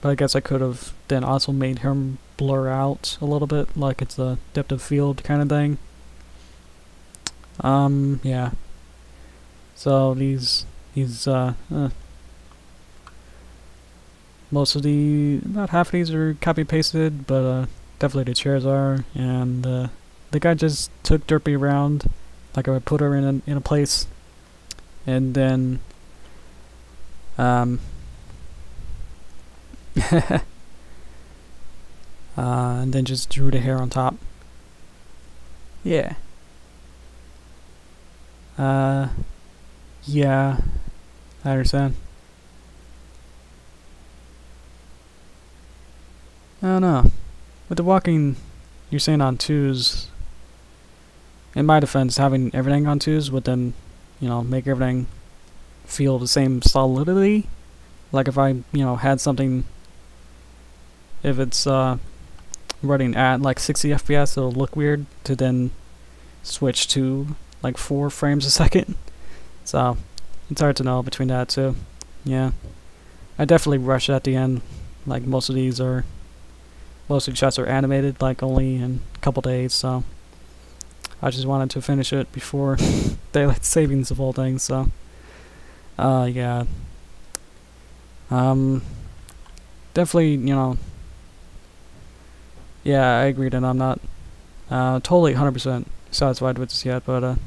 But I guess I could have then also made him blur out a little bit, like it's a depth of field kind of thing. Yeah. So these most of about half of these are copy pasted, but definitely the chairs are. And the guy just took Derpy around, like I would put her in a place, and then and then just drew the hair on top. Yeah. Yeah, I understand. I don't know. With the walking, you're saying on twos. In my defense, having everything on twos would then, you know, make everything feel the same solidity. Like if I, you know, had something, if it's running at like 60 FPS, it'll look weird to then switch to like 4 frames a second. So it's hard to know between that too. Yeah, I definitely rush at the end. Like most of these shots are animated, like only in a couple days. So I just wanted to finish it before daylight savings of all things. So yeah. Definitely, you know. Yeah, I agree that I'm not totally 100% satisfied with this yet, but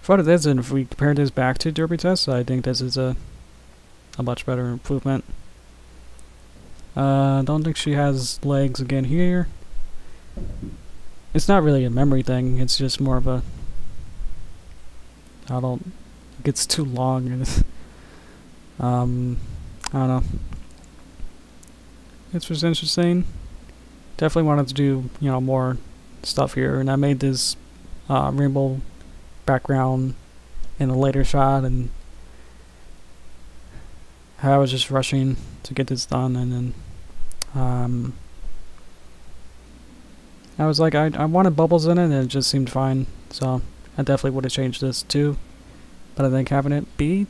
for what it is, and if we compare this back to Derpy Test, I think this is a much better improvement. Don't think she has legs again here. It's not really a memory thing, it's just more of a, it gets too long, and I don't know. This was interesting. Definitely wanted to do, you know, more stuff here, and I made this rainbow background in a later shot, and I was just rushing to get this done, and then I was like, I wanted bubbles in it, and it just seemed fine, so I definitely would have changed this too, but I think having it be,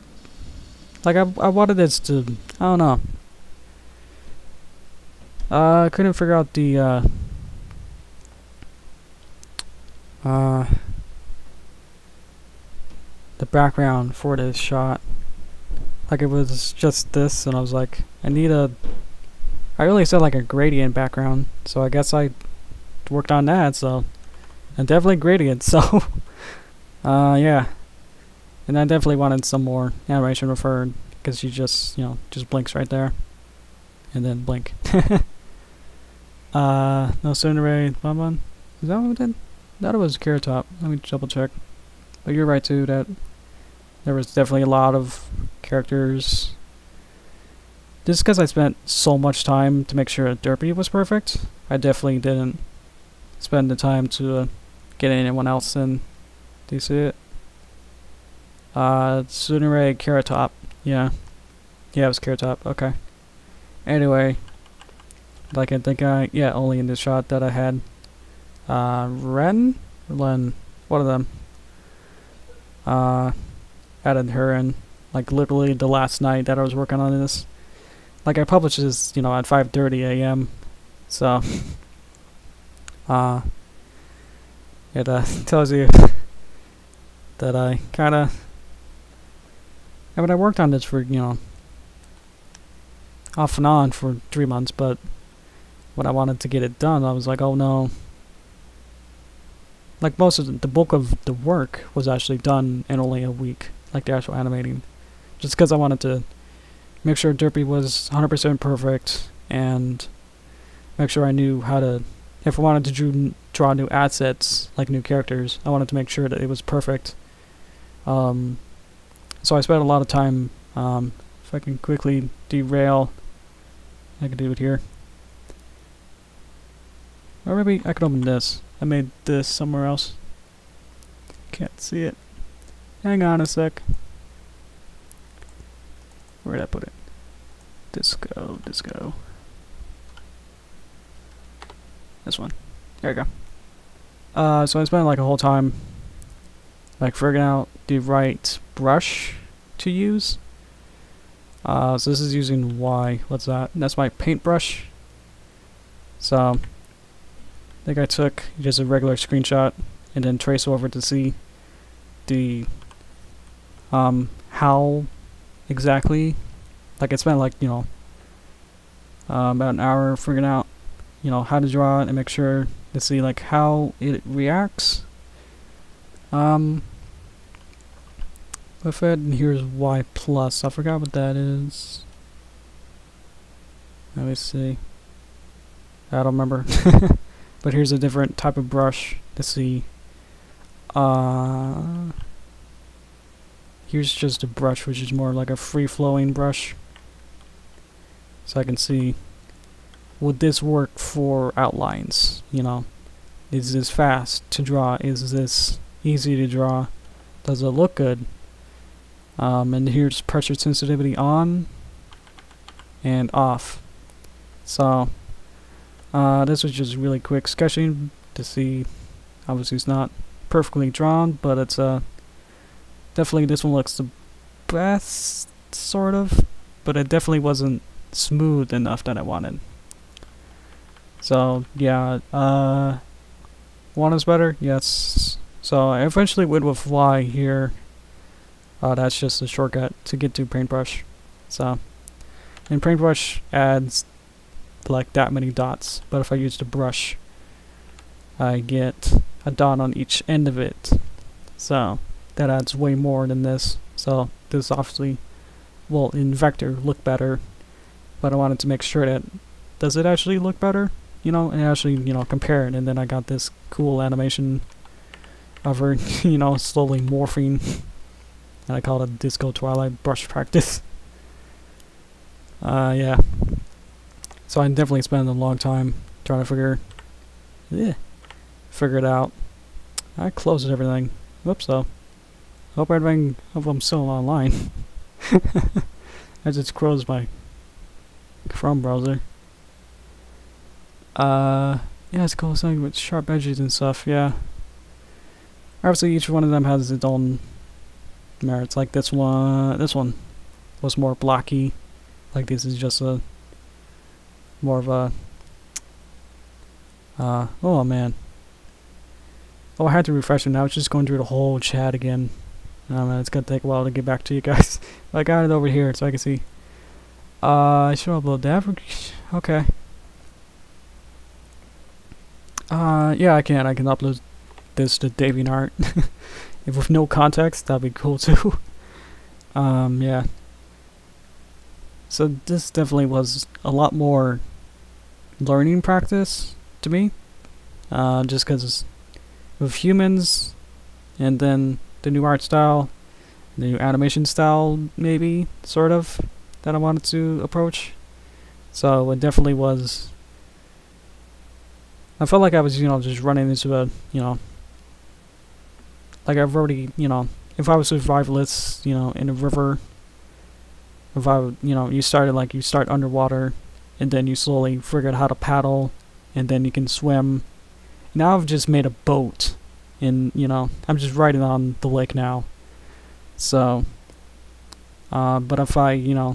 like, I wanted this to, I don't know, I couldn't figure out the background for this shot. Like, it was just this, and I was like, I really said like a gradient background, so I guess I worked on that, so, and definitely gradient, so, yeah. And I definitely wanted some more animation with her, because she just, you know, just blinks right there, and then blink. No Cintiq, Bonbon. Is that what we did? I thought it was Carrot Top. Let me double check. But you're right too, that there was definitely a lot of characters. Just because I spent so much time to make sure Derpy was perfect, I definitely didn't spend the time to get anyone else in. Do you see it? Cintiq, Carrot Top. Yeah. Yeah, it was Carrot Top. Okay. Anyway, like I think yeah, only in this shot that I had Ren? Len. One of them. added her in, like literally the last night that I was working on this. Like I published this, you know, at 5:30 a.m. So, it tells you that I kinda, I mean, I worked on this for, you know, off and on for 3 months, but when I wanted to get it done, I was like, oh no. Like most of the bulk of the work was actually done in only a week, like the actual animating. Just because I wanted to make sure Derpy was 100% perfect and make sure I knew how to, if I wanted to draw new assets, like new characters, I wanted to make sure that it was perfect. So I spent a lot of time, if I can quickly derail, I can do it here. Or maybe I could open this. I made this somewhere else. Can't see it. Hang on a sec. Where did I put it? Disco. This one. There you go. So I spent like a whole time like figuring out the right brush to use. So this is using Y. What's that? That's my paintbrush. So I think I took just a regular screenshot and then trace over to see the how exactly, like I spent like, you know, about an hour figuring out, you know, how to draw it and make sure to see like how it reacts with it. And here's Y plus. I forgot what that is. Let me see. I don't remember. But here's a different type of brush to see. Here's just a brush which is more like a free-flowing brush. So I can see, would this work for outlines? You know, is this fast to draw? Is this easy to draw? Does it look good? And here's pressure sensitivity on and off. So this was just really quick sketching to see. Obviously it's not perfectly drawn, but it's definitely, this one looks the best, sort of, but it definitely wasn't smooth enough that I wanted. So yeah, one is better, yes. So I eventually went with Y here. That's just a shortcut to get to paintbrush. So, and paintbrush adds like that many dots, but if I use the brush, I get a dot on each end of it. So that adds way more than this. So this obviously will in vector look better, but I wanted to make sure that does it actually look better, you know, and actually, you know, compare it. And then I got this cool animation of her, you know, slowly morphing, and I call it Disco Twilight brush practice. Yeah. So I definitely spent a long time trying to figure it out. I closed everything. Whoops, though. Hope I'm still online. I just closed my Chrome browser. Yeah, it's cool. Something with sharp edges and stuff. Yeah. Obviously, each one of them has its own merits. Like this one was more blocky. Like this is just a more of a oh man. Oh, I had to refresh it. Now it's just going through the whole chat again. Oh man, it's gonna take a while to get back to you guys. I got it over here so I can see. I should upload that. Okay. Yeah, I can upload this to DeviantArt. If with no context, that'd be cool too. Yeah. So this definitely was a lot more learning practice to me. Just because with humans, and then the new art style, the new animation style, maybe, sort of, that I wanted to approach. So it definitely was, I felt like I was, you know, just running into a, you know, like I've already, you know, if I was survivalist, you know, in a river, if I, you know, you start underwater, and then you slowly figure out how to paddle, and then you can swim. Now I've just made a boat, and, you know, I'm just riding on the lake now. So, but if I,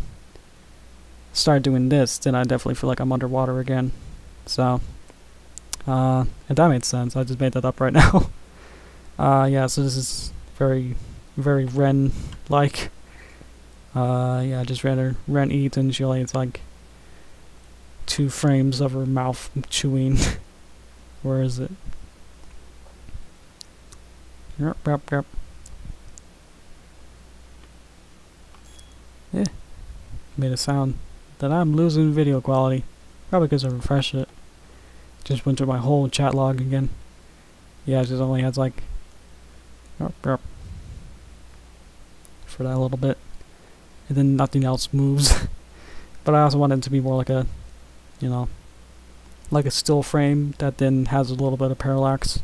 start doing this, then I definitely feel like I'm underwater again. So, and that made sense. I just made that up right now. Yeah, so this is very, very Ren-like. Yeah, just Ren eats, and she only has like 2 frames of her mouth chewing. Where is it? Yep. Yeah, made a sound that I'm losing video quality. Probably because I refreshed it. Just went through my whole chat log again. Yeah, it just only has like for that little bit, and then nothing else moves. But I also wanted it to be more like a, like a still frame that then has a little bit of parallax,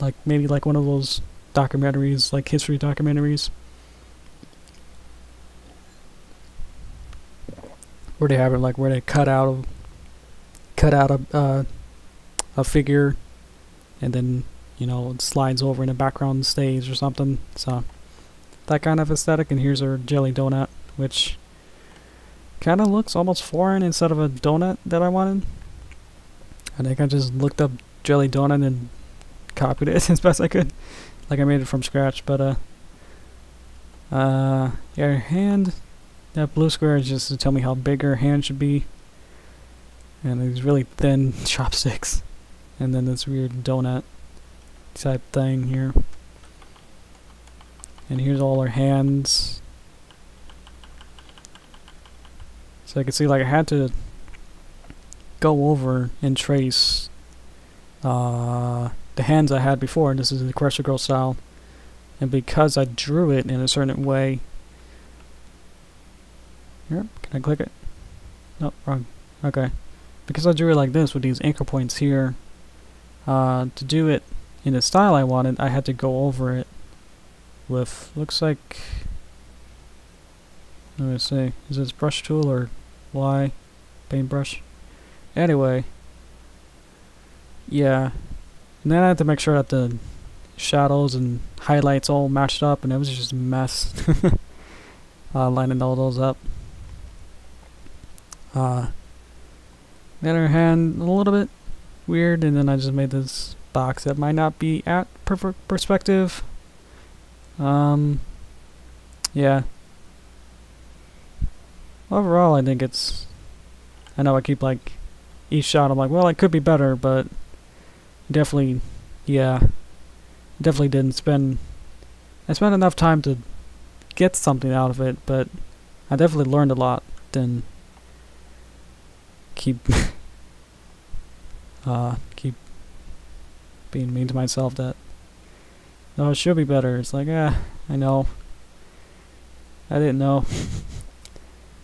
like maybe like one of those documentaries, like history documentaries, where they have it like where they cut out a figure, and then it slides over in the background stage or something. So that kind of aesthetic. And here's our jelly donut, which kind of looks almost foreign instead of a donut that I wanted. I think I just looked up jelly donut and copied it as best I could, like I made it from scratch. But yeah, her hand, that blue square is just to tell me how big her hand should be, and these really thin chopsticks, and then this weird donut type thing here. And here's all her hands. So I can see, like, I had to go over and trace the hands I had before. This is the Crusher Girl style, and because I drew it in a certain way. Here, can I click it? Nope, wrong. Okay. Because I drew it like this with these anchor points here, to do it in the style I wanted, I had to go over it with, looks like, let me see, is this brush tool or Y? Paintbrush? Anyway, yeah. And then I had to make sure that the shadows and highlights all matched up, and it was just a mess. Lining all those up. Then her hand a little bit weird, and then I just made this box that might not be at perfect perspective. Yeah. Overall, I think it's, I know I keep like each shot I'm like, well, it could be better, but definitely, yeah, definitely didn't spend, I spent enough time to get something out of it, but I definitely learned a lot. Then keep keep being mean to myself that, no, it should be better. It's like, I know, I didn't know.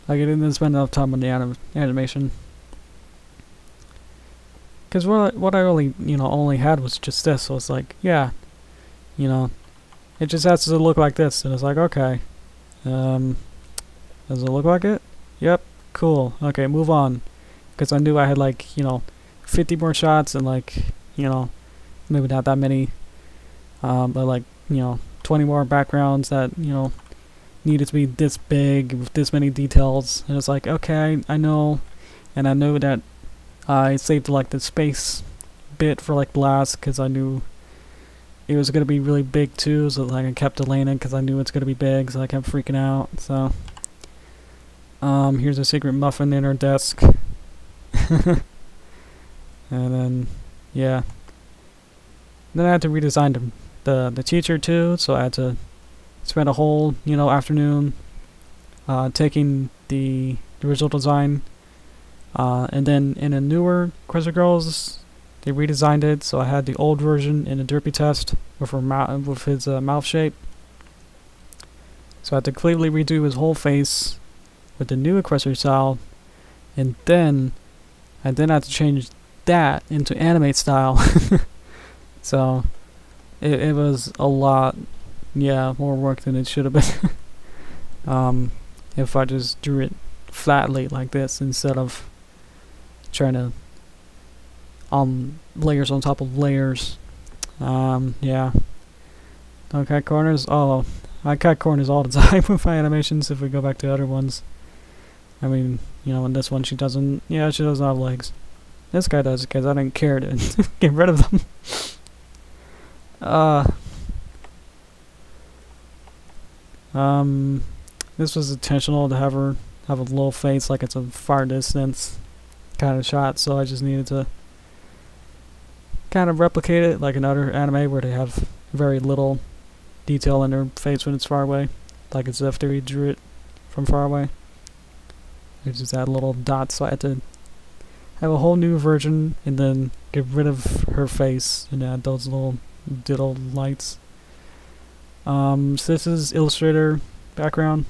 Like, I didn't spend enough time on the animation. Because what I really, only had was just this. So it's like, yeah, it just has to look like this. And it's like, okay, does it look like it? Yep, cool. Okay, move on. Because I knew I had like, 50 more shots and like, maybe not that many, but like, 20 more backgrounds that, needed to be this big with this many details. And it's like, okay, I know, and I know that I saved like the space bit for like blast because I knew it was gonna be really big too. So like I kept delaying it because I knew it's gonna be big. So I kept freaking out. So here's a secret muffin in her desk. And then yeah, then I had to redesign the teacher too. So I had to spend a whole afternoon taking the original design, and then in a newer Crusher Girls they redesigned it, so I had the old version in a Derpy test with with his mouth shape. So I had to completely redo his whole face with the new Crusher style, and then I had to change that into Animate style. So it was a lot. Yeah, more work than it should have been. If I just drew it flatly like this instead of trying to layers on top of layers. Yeah. Okay, corners. Oh, I cut corners all the time with my animations if we go back to other ones. I mean, you know, in this one she doesn't, yeah, she doesn't have legs. This guy does because I didn't care to get rid of them. This was intentional to have her have a little face like it's a far distance kind of shot, so I just needed to kind of replicate it like another anime where they have very little detail in their face when it's far away, like as if they drew it from far away. I just add little dots, so I had to have a whole new version and then get rid of her face and add those little diddle lights. So this is Illustrator background,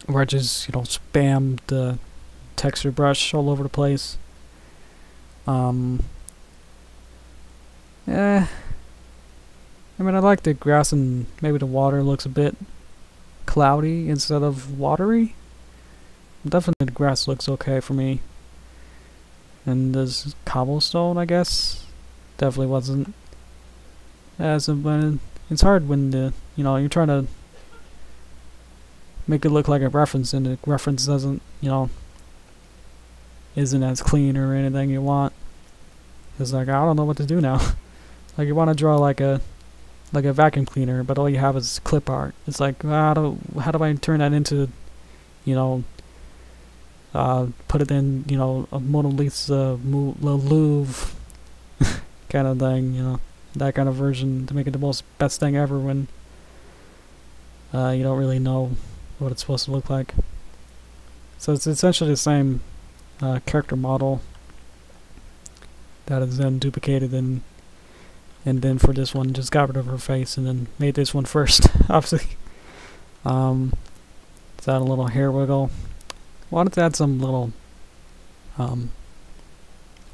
where I just, you know, spammed the texture brush all over the place. Yeah, I mean, I like the grass and maybe the water looks a bit cloudy instead of watery. Definitely the grass looks okay for me. And this cobblestone, I guess, definitely wasn't as a, it's hard when the, you know, you're trying to make it look like a reference and the reference doesn't, you know, isn't as clean or anything you want. It's like, I don't know what to do now. Like, you want to draw like a vacuum cleaner, but all you have is clip art. It's like, how do I turn that into, you know, put it in, you know, a Mona Lisa Louvre kind of thing, you know, that kind of version to make it the best thing ever when you don't really know what it's supposed to look like. So it's essentially the same character model that is then duplicated and then for this one just got rid of her face and then made this one first, obviously. Let's add a little hair wiggle. Wanted to add some little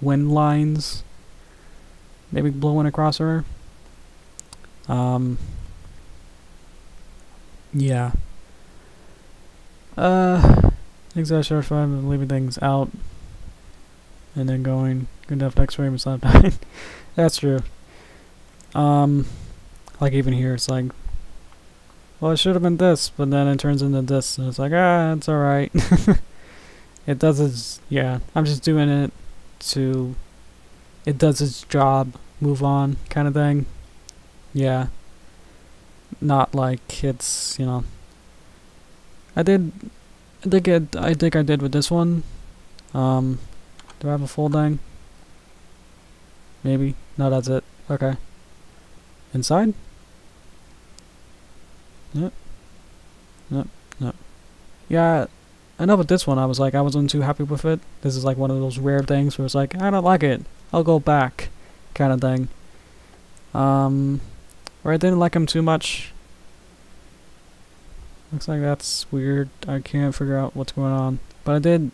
wind lines, maybe blowing across her. Yeah. Exact short 5 and leaving things out, and then going good enough next frame is not dying. That's true. Like even here, it's like, well, it should have been this, but then it turns into this, and it's like, it's alright. It does its, yeah, I'm just doing it to, it does its job, move on, kind of thing. Yeah. Not like it's, you know, I think I did with this one. Do I have a full thing? Maybe. No, that's it. Okay. Inside? Nope. Nope. Nope. Yeah, I know with this one I was like, I wasn't too happy with it. This is like one of those rare things where it's like, I don't like it, I'll go back, kind of thing. Where I didn't like him too much. Looks like that's weird. I can't figure out what's going on. But I did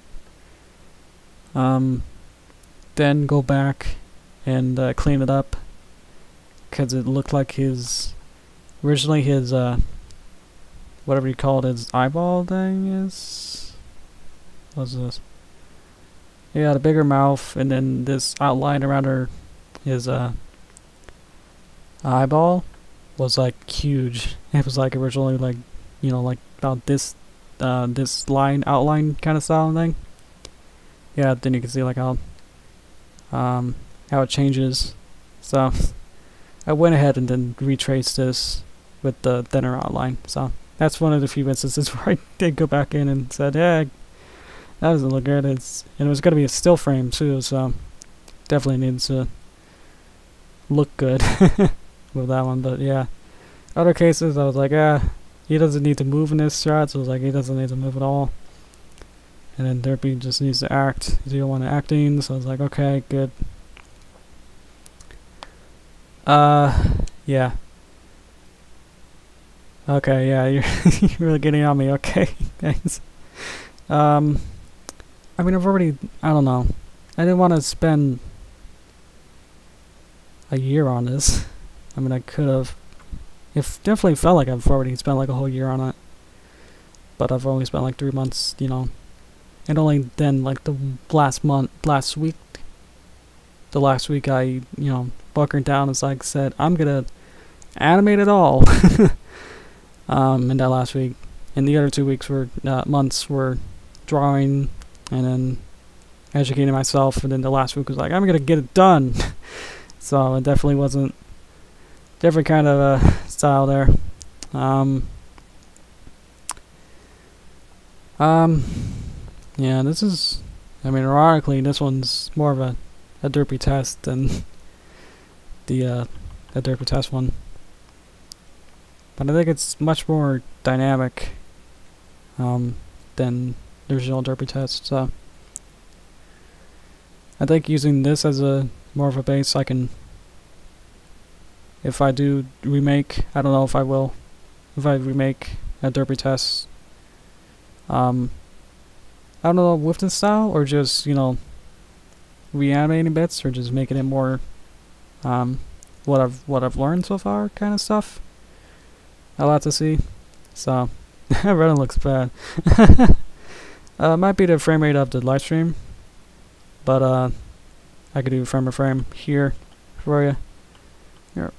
then go back and clean it up, because it looked like his, originally his whatever you called his eyeball thing is, what's this? Yeah, the bigger mouth and then this outline around his eyeball was like huge. It was like originally like, you know, like about this line outline kind of style thing. Yeah, then you can see like how it changes. So I went ahead and then retraced this with the thinner outline. So that's one of the few instances where I did go back in and said, yeah, that doesn't look good. And it was going to be a still frame too, so definitely needs to look good with that one. But yeah, other cases I was like, he doesn't need to move in this shot, so I was like, he doesn't need to move at all. And then Derpy just needs to act. You don't want acting, so I was like, okay, good. Yeah. Okay, yeah, you're really getting on me. Okay, thanks. I mean, I've already, I don't know. I didn't want to spend a year on this. I mean, I could have. It definitely felt like I've already spent like a whole year on it. But I've only spent like 3 months, you know. And only then, like the last week I, you know, bunkered down and like said, I'm gonna animate it all. in that last week. And the other 2 weeks were months were drawing and then educating myself, and then the last week was like, I'm gonna get it done. So it definitely wasn't different kind of style there. Yeah, this is, I mean, ironically, this one's more of a Derpy test than the Derpy test one. But I think it's much more dynamic than the original Derpy test. So I think using this as a more of a base, I can, if I do remake, I don't know if I will, if I remake a Derpy test, I don't know, with this style, or just, you know, reanimating bits, or just making it more what I've learned so far kind of stuff. A lot to see. So running looks bad. Might be the frame rate of the live stream, but I could do frame to frame here for you. Yep.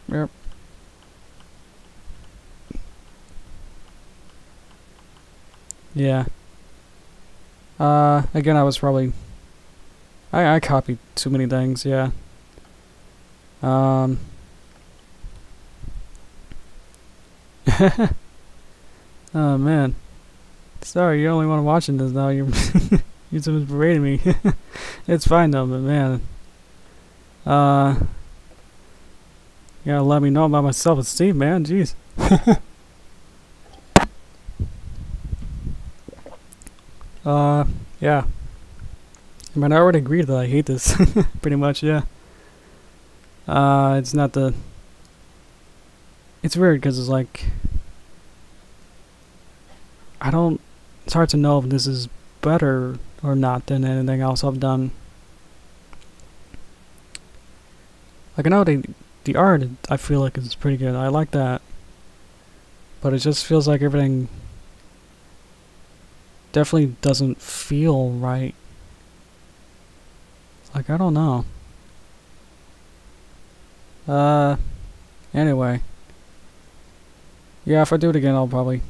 Yeah. Again, I was probably I copied too many things. Yeah. Oh man. Sorry, you're the only one watching this now. You're you're just berating me. It's fine though, but man. You gotta let me know about my self-esteem, man. Jeez. Yeah. I mean, I already agreed that I hate this. Pretty much, yeah. It's not the... It's weird, because it's like... It's hard to know if this is better or not than anything else I've done. Like, I know the art, I feel like, is pretty good. I like that. But it just feels like everything definitely doesn't feel right. Like, I don't know. Anyway. Yeah, if I do it again, I'll probably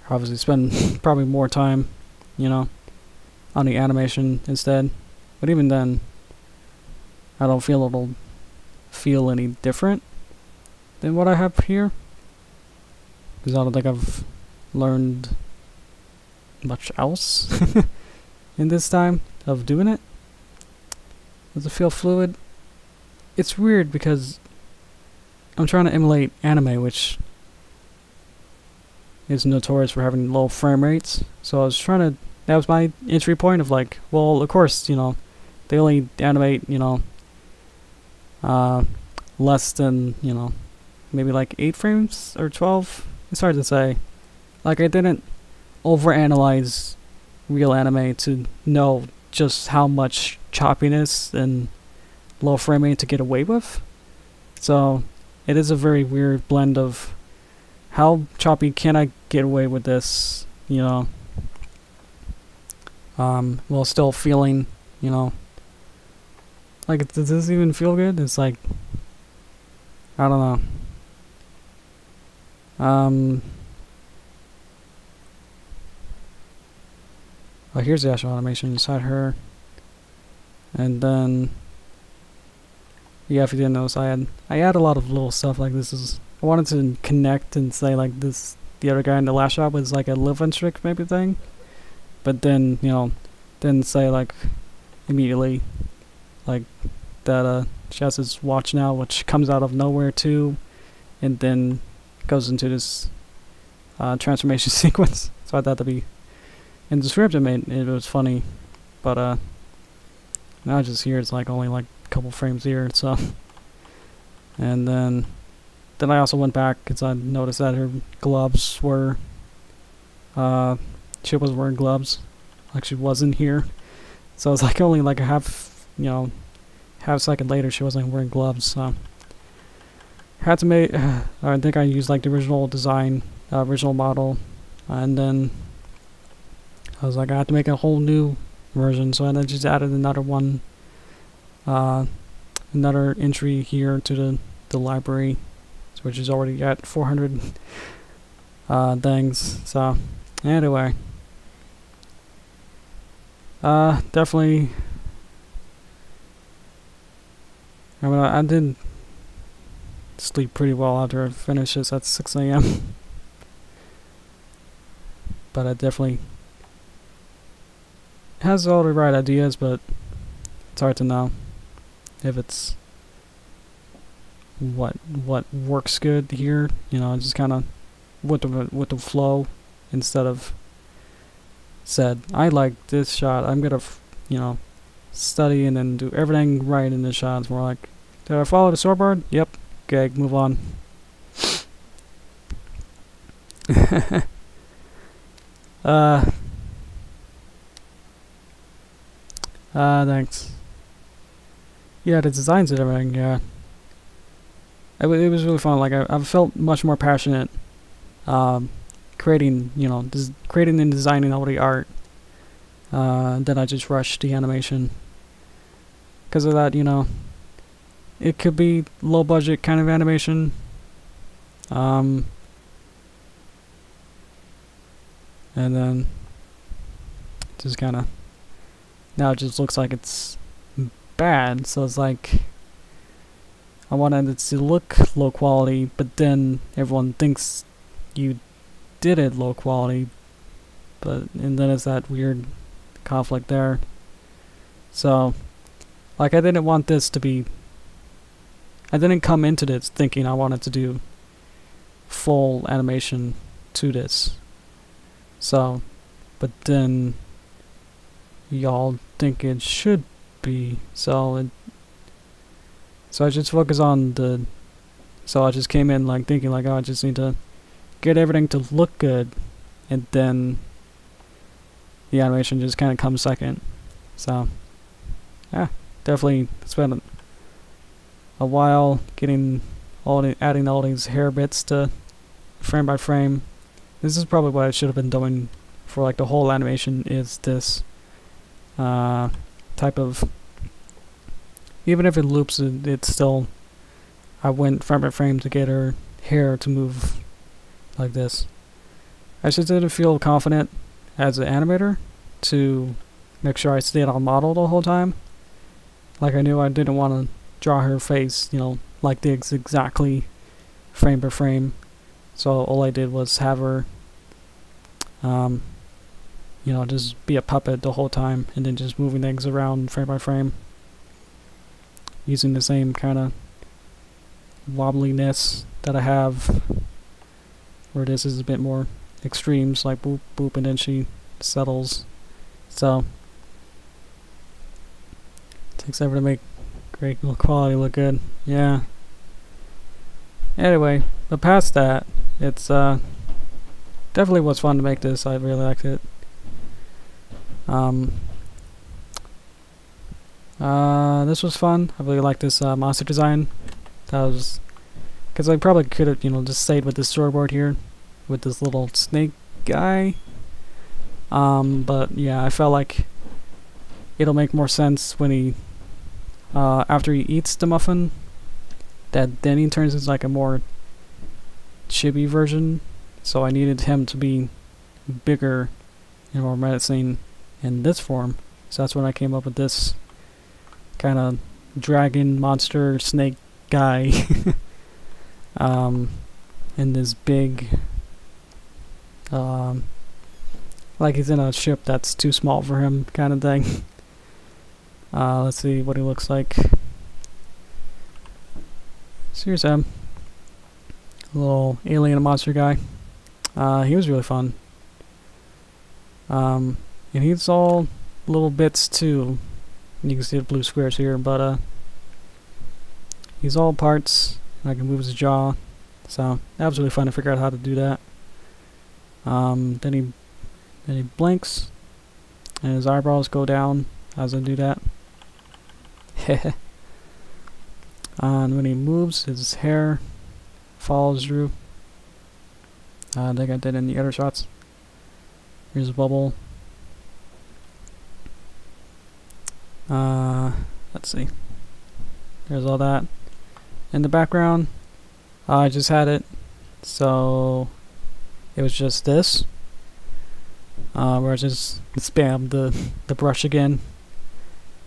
obviously spend probably more time, you know, on the animation instead. But even then, I don't feel it'll feel any different than what I have here. Because I don't think I've learned much else in this time of doing it. Does it feel fluid? It's weird because I'm trying to emulate Animate, which is notorious for having low frame rates. So I was trying to, that was my entry point of like, well, of course, you know, they only animate, you know, less than, you know, maybe like 8 frames or 12. It's hard to say. Like, I didn't overanalyze real anime to know just how much choppiness and low frame rate to get away with. So it is a very weird blend of how choppy can I get away with this, you know, while still feeling, you know, like, does this even feel good? It's like, I don't know. Oh, here's the actual animation inside her. And then, yeah, if you didn't notice, I add a lot of little stuff like this. I wanted to connect and say like this, the other guy in the last shot was like a live and trick maybe thing. But then, you know, didn't say like immediately like that she has this watch now which comes out of nowhere too, and then goes into this transformation sequence. So I thought that'd be, in the script it was funny, but now just here it's like only like a couple frames here, so. And then I also went back because I noticed that her gloves were, she was wearing gloves, like she wasn't here. So it's like only like a half second later she wasn't wearing gloves, so. Had to make, I think I used like the original design, original model, and then I was like, I had to make a whole new version, so I just added another one, another entry here to the library. which is already at 400 things. So anyway, definitely. I mean, I did sleep pretty well after I finished this at 6 a.m. But I definitely has all the right ideas, but it's hard to know if it's what works good here. You know, just kind of with the flow, instead of said I like this shot, I'm gonna you know, study and then do everything right in the shot. It's more like, did I follow the storyboard? Yep. Okay, move on. Thanks. Yeah, the designs and everything, yeah. It was really fun. Like, I felt much more passionate creating, you know, creating and designing all the art than I just rushed the animation. Because of that, you know, it could be low budget kind of animation. And then just kind of, now it just looks like it's bad. So it's like, I wanted it to look low quality, but then everyone thinks you did it low quality. And then it's that weird conflict there. So, like, I didn't want this to be, I didn't come into this thinking I wanted to do full animation to this. So, but then y'all think it should be, so I just focus on the, so I just came in like thinking like, oh, I just need to get everything to look good, and then the animation just kind of comes second. So yeah, definitely spent a while getting adding all these hair bits to frame by frame. This is probably what I should have been doing for like the whole animation, is this type of, even if it loops, it's still, I went frame by frame to get her hair to move like this. I just didn't feel confident as an animator to make sure I stayed on model the whole time. Like, I knew I didn't want to draw her face, you know, like this exactly frame by frame. So all I did was have her, you know, just be a puppet the whole time, and then just moving things around frame by frame, using the same kind of wobbliness that I have, where this is a bit more extremes, like boop, boop, and then she settles. So, it takes effort to make great quality look good. Yeah. Anyway, but past that, it's definitely was fun to make this. I really liked it. This was fun. I really liked this monster design. That was, because I probably could have, you know, just stayed with this storyboard here with this little snake guy. But yeah, I felt like it'll make more sense when he, after he eats the muffin, that then he turns into like a more chibi version. So I needed him to be bigger and more menacing in this form. So that's when I came up with this kind of dragon monster snake guy. In this big, like he's in a ship that's too small for him kind of thing. Let's see what he looks like. So here's him, a little alien monster guy. He was really fun. And he's all little bits too. You can see the blue squares here, but he's all parts. I can move his jaw, so that was really fun to figure out how to do that. Then he blinks, and his eyebrows go down as I do that. And when he moves, his hair follows through. I think I did in the other shots. Here's a bubble. Let's see. There's all that. In the background, I just had it, so it was just this, where I just spammed the brush again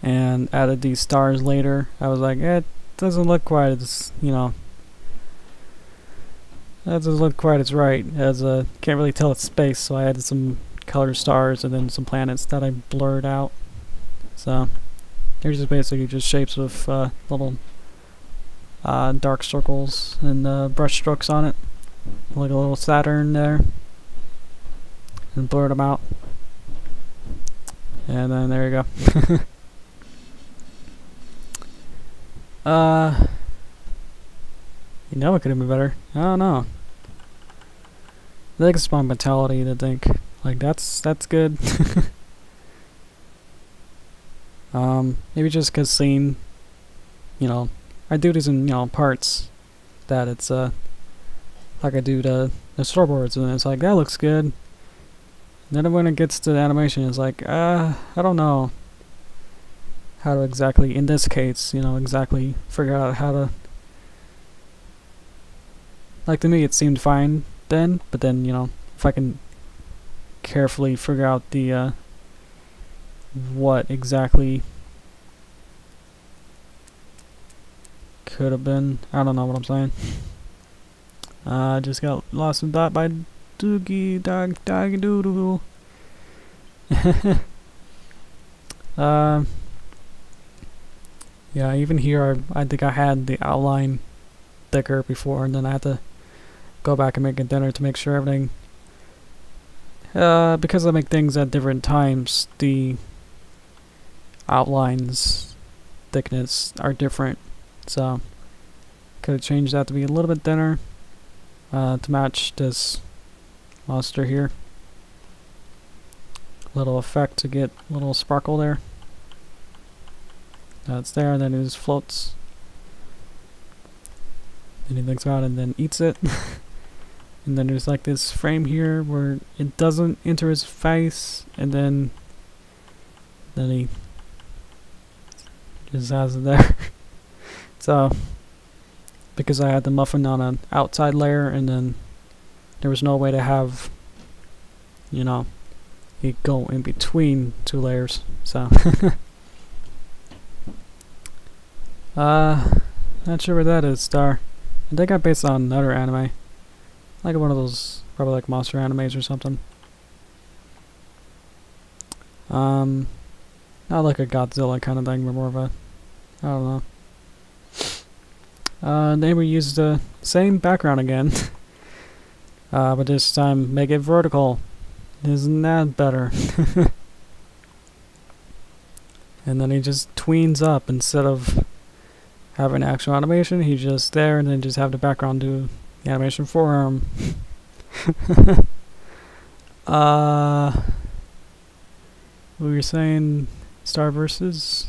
and added these stars later. I was like, it doesn't look quite as, you know, that doesn't look quite as right, as can't really tell it's space, so I added some colored stars and then some planets that I blurred out. So they're just basically just shapes with little dark circles and brush strokes on it, like a little Saturn there, and blurred them out. And then there you go. You know, it could have been better. I don't know. I think it's my mentality to think like that's good. Maybe just because seeing, you know, I do these in, you know, parts that it's like I do the storyboards, and it's like that looks good. And then when it gets to the animation, it's like I don't know how to exactly, in this case, you know, exactly figure out how to. Like, to me it seemed fine then, but then, you know, if I can carefully figure out the what exactly could have been, I don't know what I'm saying. I just got lost in thought by Doogie Dog Dog Doodle. Yeah, even here I think I had the outline thicker before, and then I had to go back and make a dinner to make sure everything, because I make things at different times, the outlines thickness are different, so could have changed that to be a little bit thinner to match this monster here. Little effect to get a little sparkle there. That's there, and then it just floats. And he thinks about it and then eats it. And then there's like this frame here where it doesn't enter his face, and then he just has it there. So because I had the muffin on an outside layer, and then there was no way to have, you know, it go in between two layers, so not sure where that is, Star. I think I based it on another anime, like one of those, probably like monster animes or something. Not like a Godzilla kind of thing, but more of a, I don't know. Then we used the same background again, but this time make it vertical. Isn't that better? And then he just tweens up instead of having actual animation. He's just there, and then just have the background do the animation for him. We were saying Star versus.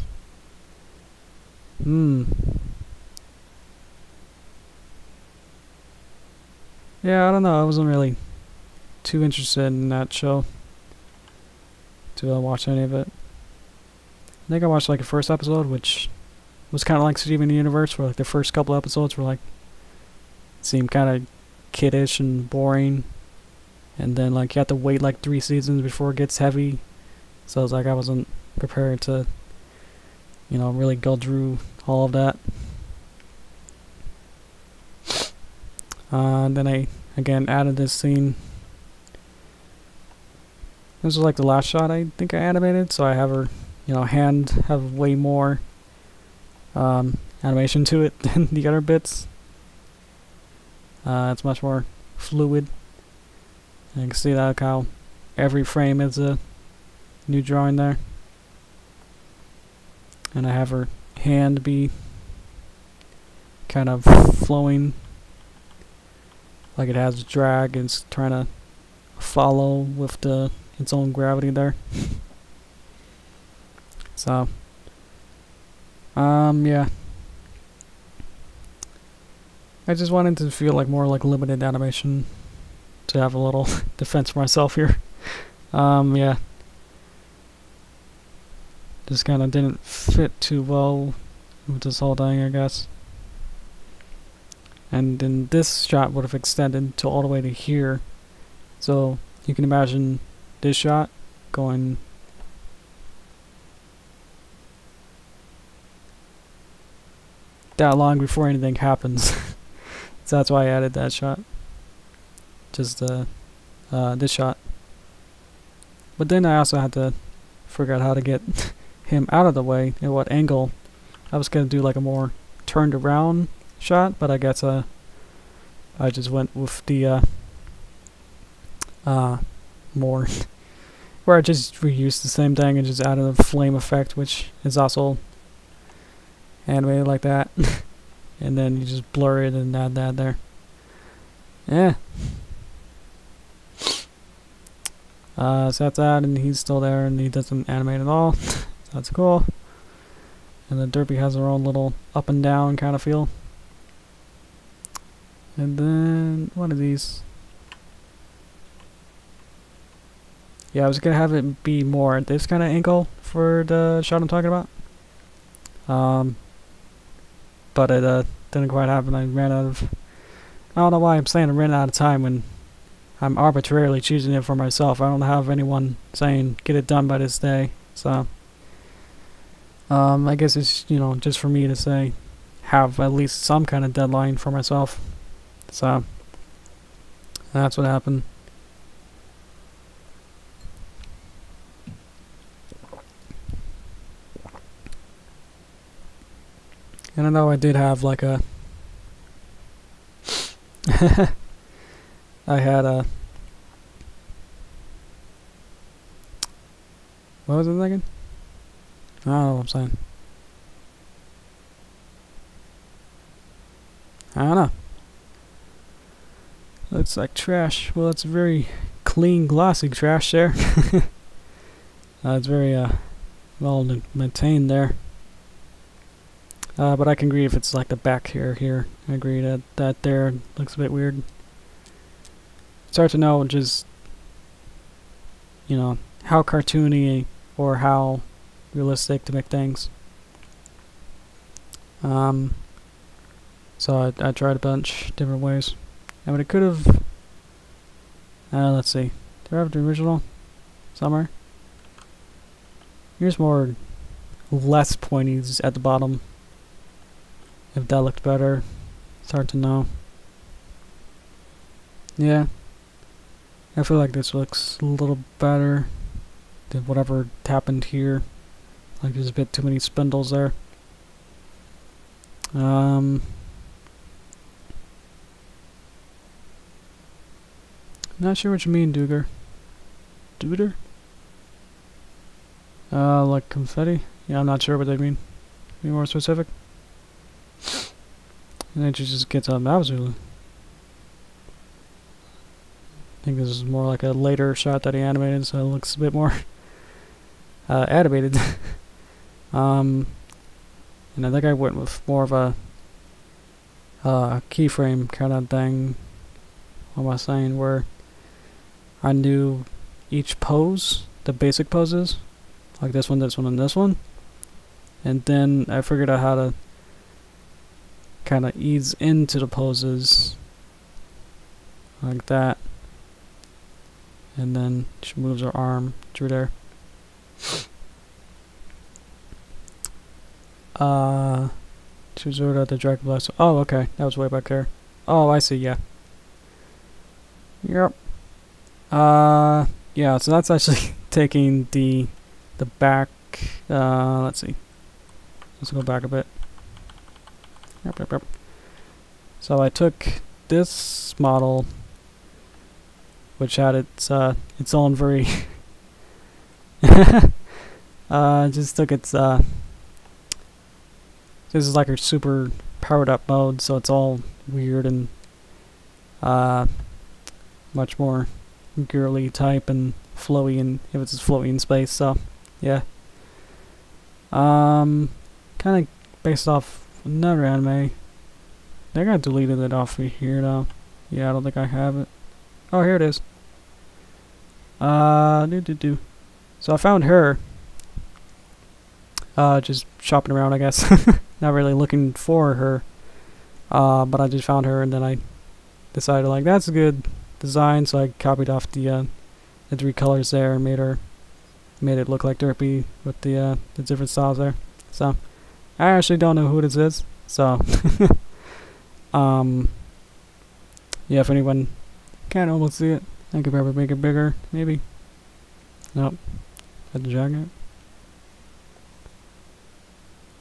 Yeah, I don't know. I wasn't really too interested in that show to watch any of it. I think I watched like the first episode, which was kind of like Steven Universe, where like the first couple episodes were like seemed kind of kiddish and boring, and then like you have to wait like 3 seasons before it gets heavy. So I was like, I wasn't prepared to, you know, really go through all of that. Then I again added this scene. This was like the last shot I think I animated, so I have her, you know, hand have way more animation to it than the other bits. It's much more fluid. And you can see that how every frame is a new drawing there. And I have her hand be kind of flowing, like it has drag and it's trying to follow with its own gravity there. So yeah, I just wanted to feel like more like limited animation, to have a little defense for myself here. Yeah, just kind of didn't fit too well with this whole thing, I guess. and then this shot would have extended to all the way to here. So you can imagine this shot going that long before anything happens. So that's why I added that shot. Just this shot. But then I also had to figure out how to get him out of the way and what angle. I was gonna do like a more turned around shot, but I guess I just went with the more where I just reused the same thing and just added a flame effect, which is also animated like that. And then you just blur it and add that there. Yeah. So that's that, and he's still there, and he doesn't animate at all. So that's cool. And then Derpy has her own little up and down kind of feel. And then what are these? Yeah, I was gonna have it be more this kind of angle for the shot I'm talking about. But it didn't quite happen. I ran out of... I don't know why I'm saying I ran out of time when I'm arbitrarily choosing it for myself. I don't have anyone saying get it done by this day. So I guess it's, you know, just for me to say have at least some kind of deadline for myself. So that's what happened. And I know I did have like a I had a what was it again? I don't know what I'm saying. I don't know. Looks like trash. Well, it's very clean, glossy trash there. It's very well maintained there. But I can agree if it's like the back here. I agree that there looks a bit weird. It's hard to know just, you know, how cartoony or how realistic to make things. So I tried a bunch different ways. I mean, it could have... let's see. Do I have the original somewhere? Here's more less pointies at the bottom. If that looked better, it's hard to know. Yeah, I feel like this looks a little better than whatever happened here. Like there's a bit too many spindles there. Not sure what you mean, Duger. Duder? Like confetti? Yeah, I'm not sure what they mean. Be more specific. And then she just gets on Mauser. I think this is more like a later shot that he animated, so it looks a bit more animated. And I think I went with more of a keyframe kind of thing. What am I saying? Where I knew each pose, the basic poses, like this one, and this one. And then I figured out how to kind of ease into the poses like that, and then she moves her arm through there. Choose order the Dragon Blast. Oh, okay, that was way back there. Oh, I see. Yeah. Yep. Yeah. So that's actually taking the back. Let's see. Let's go back a bit. Yep. So I took this model, which had its own very just took its this is like a super powered up mode, so it's all weird and much more girly type and flowy, and if it's flowy in space. So yeah, kind of based off another anime. I think I deleted it off of here though. Yeah, I don't think I have it. Oh, here it is. So I found her. Just shopping around, I guess. Not really looking for her. but I just found her, and then I decided like that's a good design, so I copied off the 3 colors there and made it look like Derpy with the different styles there. So I actually don't know who this is, so yeah, if anyone can almost see it, I could probably make it bigger, maybe. Nope. Had to drag it.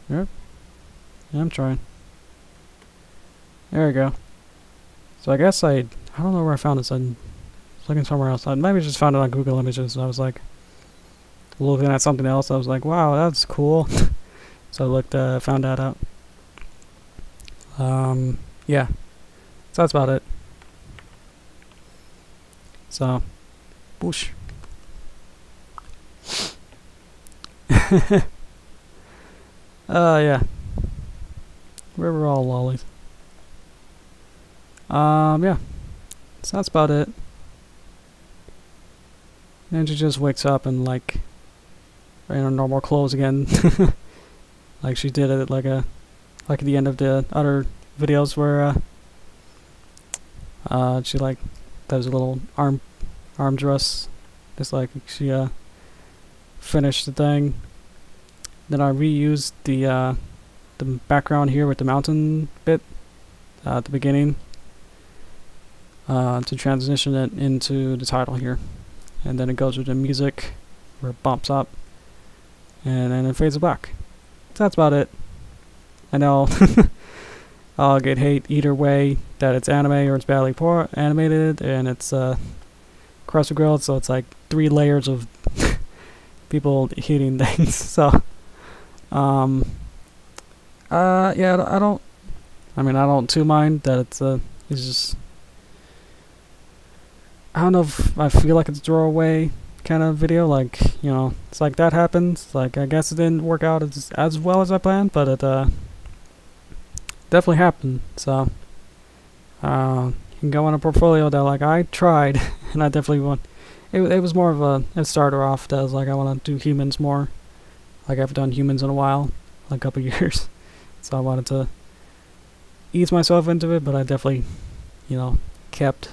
Yep. Yeah, I'm trying. There we go. So I guess I don't know where I found this. I'm looking somewhere else. I maybe just found it on Google Images, and I was like looking at something else. I was like, wow, that's cool. So I looked, found that out. Yeah. So that's about it. So, boosh. Yeah. We're all lollies. Yeah. So that's about it. And she just wakes up and like in her normal clothes again. Like she did it like at the end of the other videos where she like does a little arm dress. Just like she finished the thing. Then I reused the background here with the mountain bit at the beginning to transition it into the title here, and then it goes with the music where it bumps up and then it fades to black. So that's about it. I know I'll get hate either way, that it's anime or it's badly animated, and it's crusted grilled, so it's like 3 layers of people hating things. So yeah, I don't too mind that it's just, I don't know if I feel like it's a throwaway kind of video, like, you know, it's like that happens, like I guess it didn't work out as well as I planned, but it definitely happened. So you can go on a portfolio that like I tried and I definitely want it was more of a starter off that was like I want to do humans more, like I've done humans in a while, like a couple years. So I wanted to ease myself into it, but I definitely, you know, kept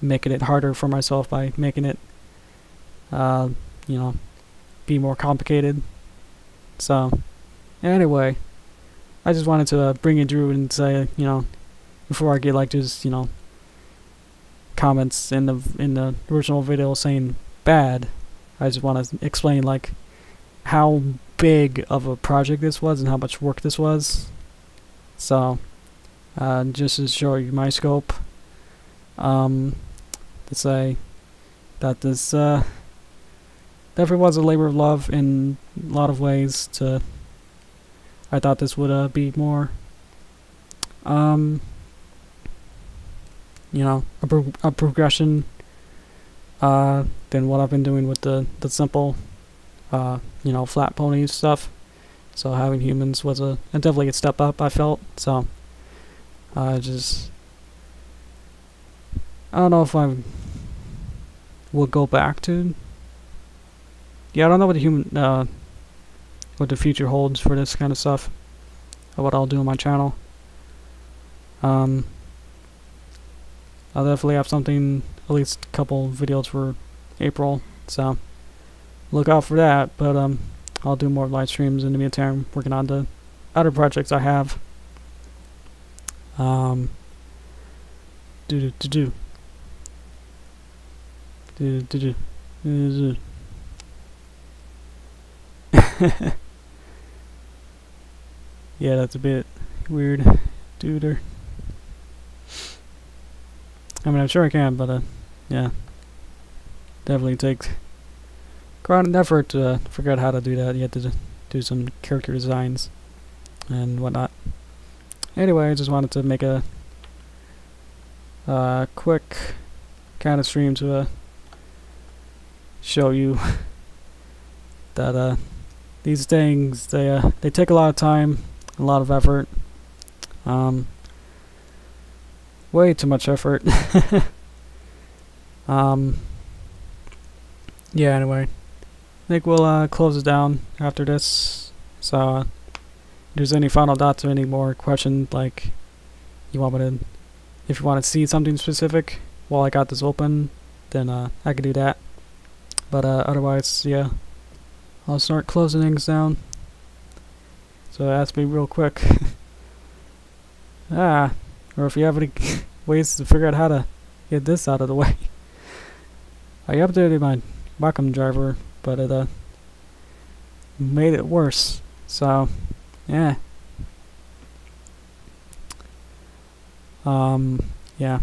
making it harder for myself by making it you know, be more complicated. So anyway, I just wanted to bring it through and say, you know, before I get like just, you know, comments in the original video saying bad, I just want to explain like how big of a project this was and how much work this was. So just to show you my scope, to say that this definitely was a labor of love in a lot of ways. I thought this would be more you know, a progression than what I've been doing with the simple you know, flat pony stuff. So having humans was definitely a step up, I felt. So I don't know if I will go back to. Yeah, I don't know what what the future holds for this kind of stuff, or what I'll do on my channel. I'll definitely have something, at least a couple videos for April, so look out for that. But I'll do more live streams in the meantime, working on the other projects I have. Yeah, that's a bit weird, duder. I mean, I'm sure I can, but yeah, definitely takes quite an effort to figure out how to do that. You have to do some character designs and whatnot. Anyway, I just wanted to make a quick kind of stream to show you that these things, they take a lot of time, a lot of effort, way too much effort. Yeah, anyway, I think we'll close it down after this. So if there's any final thoughts or any more questions, like you want me to, if you want to see something specific while I got this open, then I could do that. But otherwise, yeah, I'll start closing things down. So ask me real quick. Or if you have any ways to figure out how to get this out of the way. I updated my Wacom driver, but it made it worse. So, yeah. Yeah.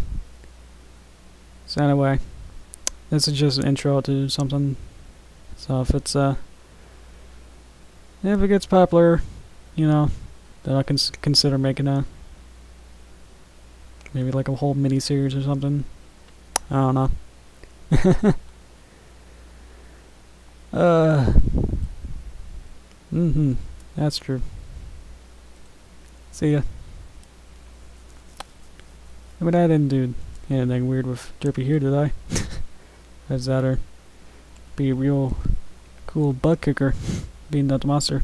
So anyway, this is just an intro to something. So if it's if it gets popular, you know, then I can consider making a maybe like a whole mini series or something. I don't know. That's true. See ya. I mean, I didn't do anything weird with Derpy here, did I? As that or be a real cool butt kicker, being that monster.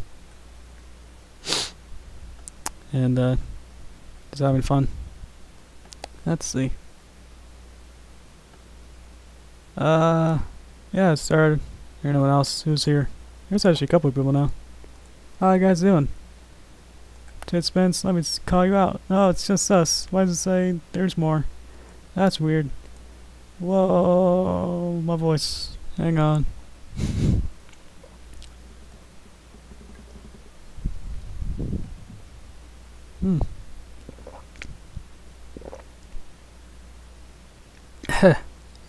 And just having fun. Let's see. Yeah, it started. Anyone else who's here? There's actually a couple of people now. How you guys doing? Spence, let me call you out. No, it's just us. Why does it say there's more? That's weird. Whoa, my voice. Hang on.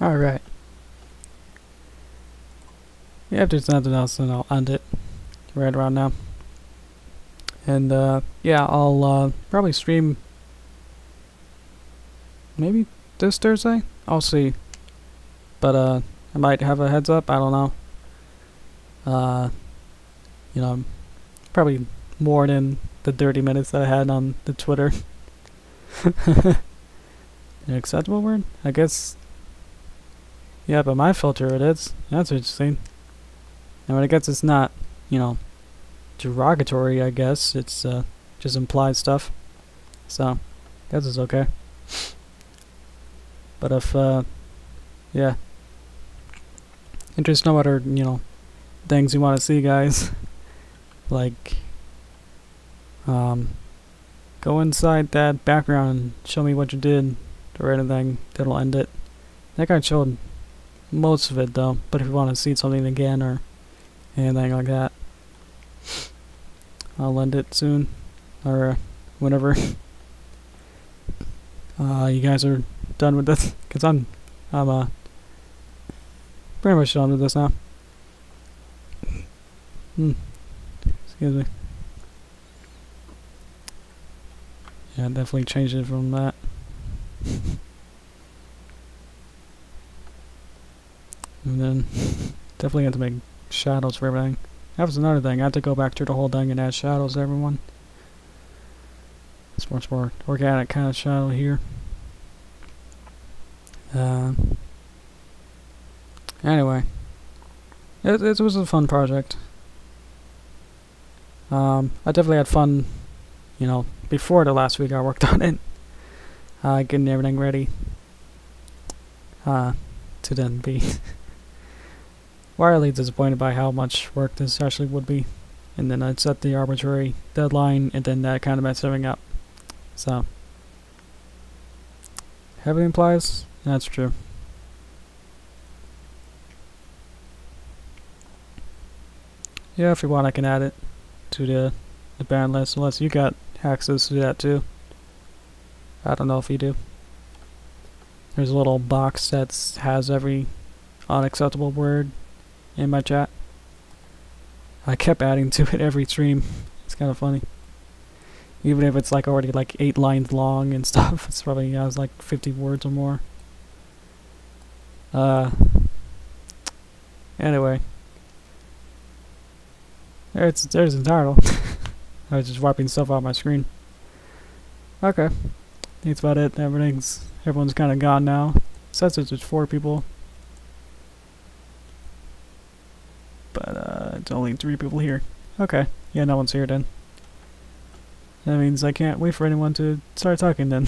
Alright. Yeah, if there's nothing else, then I'll end it right around now. And yeah, I'll probably stream maybe this Thursday. I'll see. But I might have a heads up. I don't know. You know, probably more than the 30 minutes that I had on the Twitter. An acceptable word? I guess. Yeah, but my filter it is. That's interesting. And I guess it's not, you know, derogatory, I guess. It's just implied stuff. So, I guess it's okay. But if, yeah. Interested in what other, you know, things you want to see, guys. Like, go inside that background and show me what you did or anything that'll end it. That guy showed most of it though, but if you want to see something again or anything like that, I'll end it soon or whenever you guys are done with this, because I'm pretty much done with this now. Excuse me. Yeah, definitely changed it from that. And then definitely had to make shadows for everything. That was another thing. I had to go back through the whole thing and add shadows to everyone. It's much more organic kind of shadow here. Anyway, it was a fun project. I definitely had fun, you know, before the last week I worked on it. Getting everything ready. To then be wildly disappointed by how much work this actually would be. And then I'd set the arbitrary deadline, and then that kind of messed everything up. So, heavily implies? That's true. Yeah, if you want I can add it to the band list, unless you got access to that too. I don't know if you do. There's a little box that has every unacceptable word in my chat. I kept adding to it every stream. It's kind of funny. Even if it's like already like 8 lines long and stuff, it's probably has like 50 words or more. Anyway. There's the title. I was just wiping stuff off my screen. Okay. That's about it. Everyone's kind of gone now. It says there's just 4 people. But it's only 3 people here. Okay. Yeah, no one's here then. That means I can't wait for anyone to start talking then.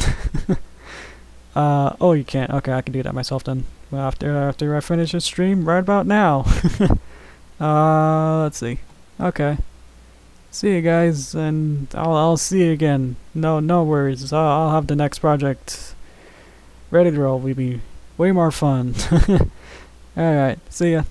Oh, you can't. Okay, I can do that myself then. Well, after I finish this stream, right about now. Let's see. Okay. See you guys, and I'll see you again. No worries. I'll have the next project ready to roll. We'll be way more fun. All right. See ya.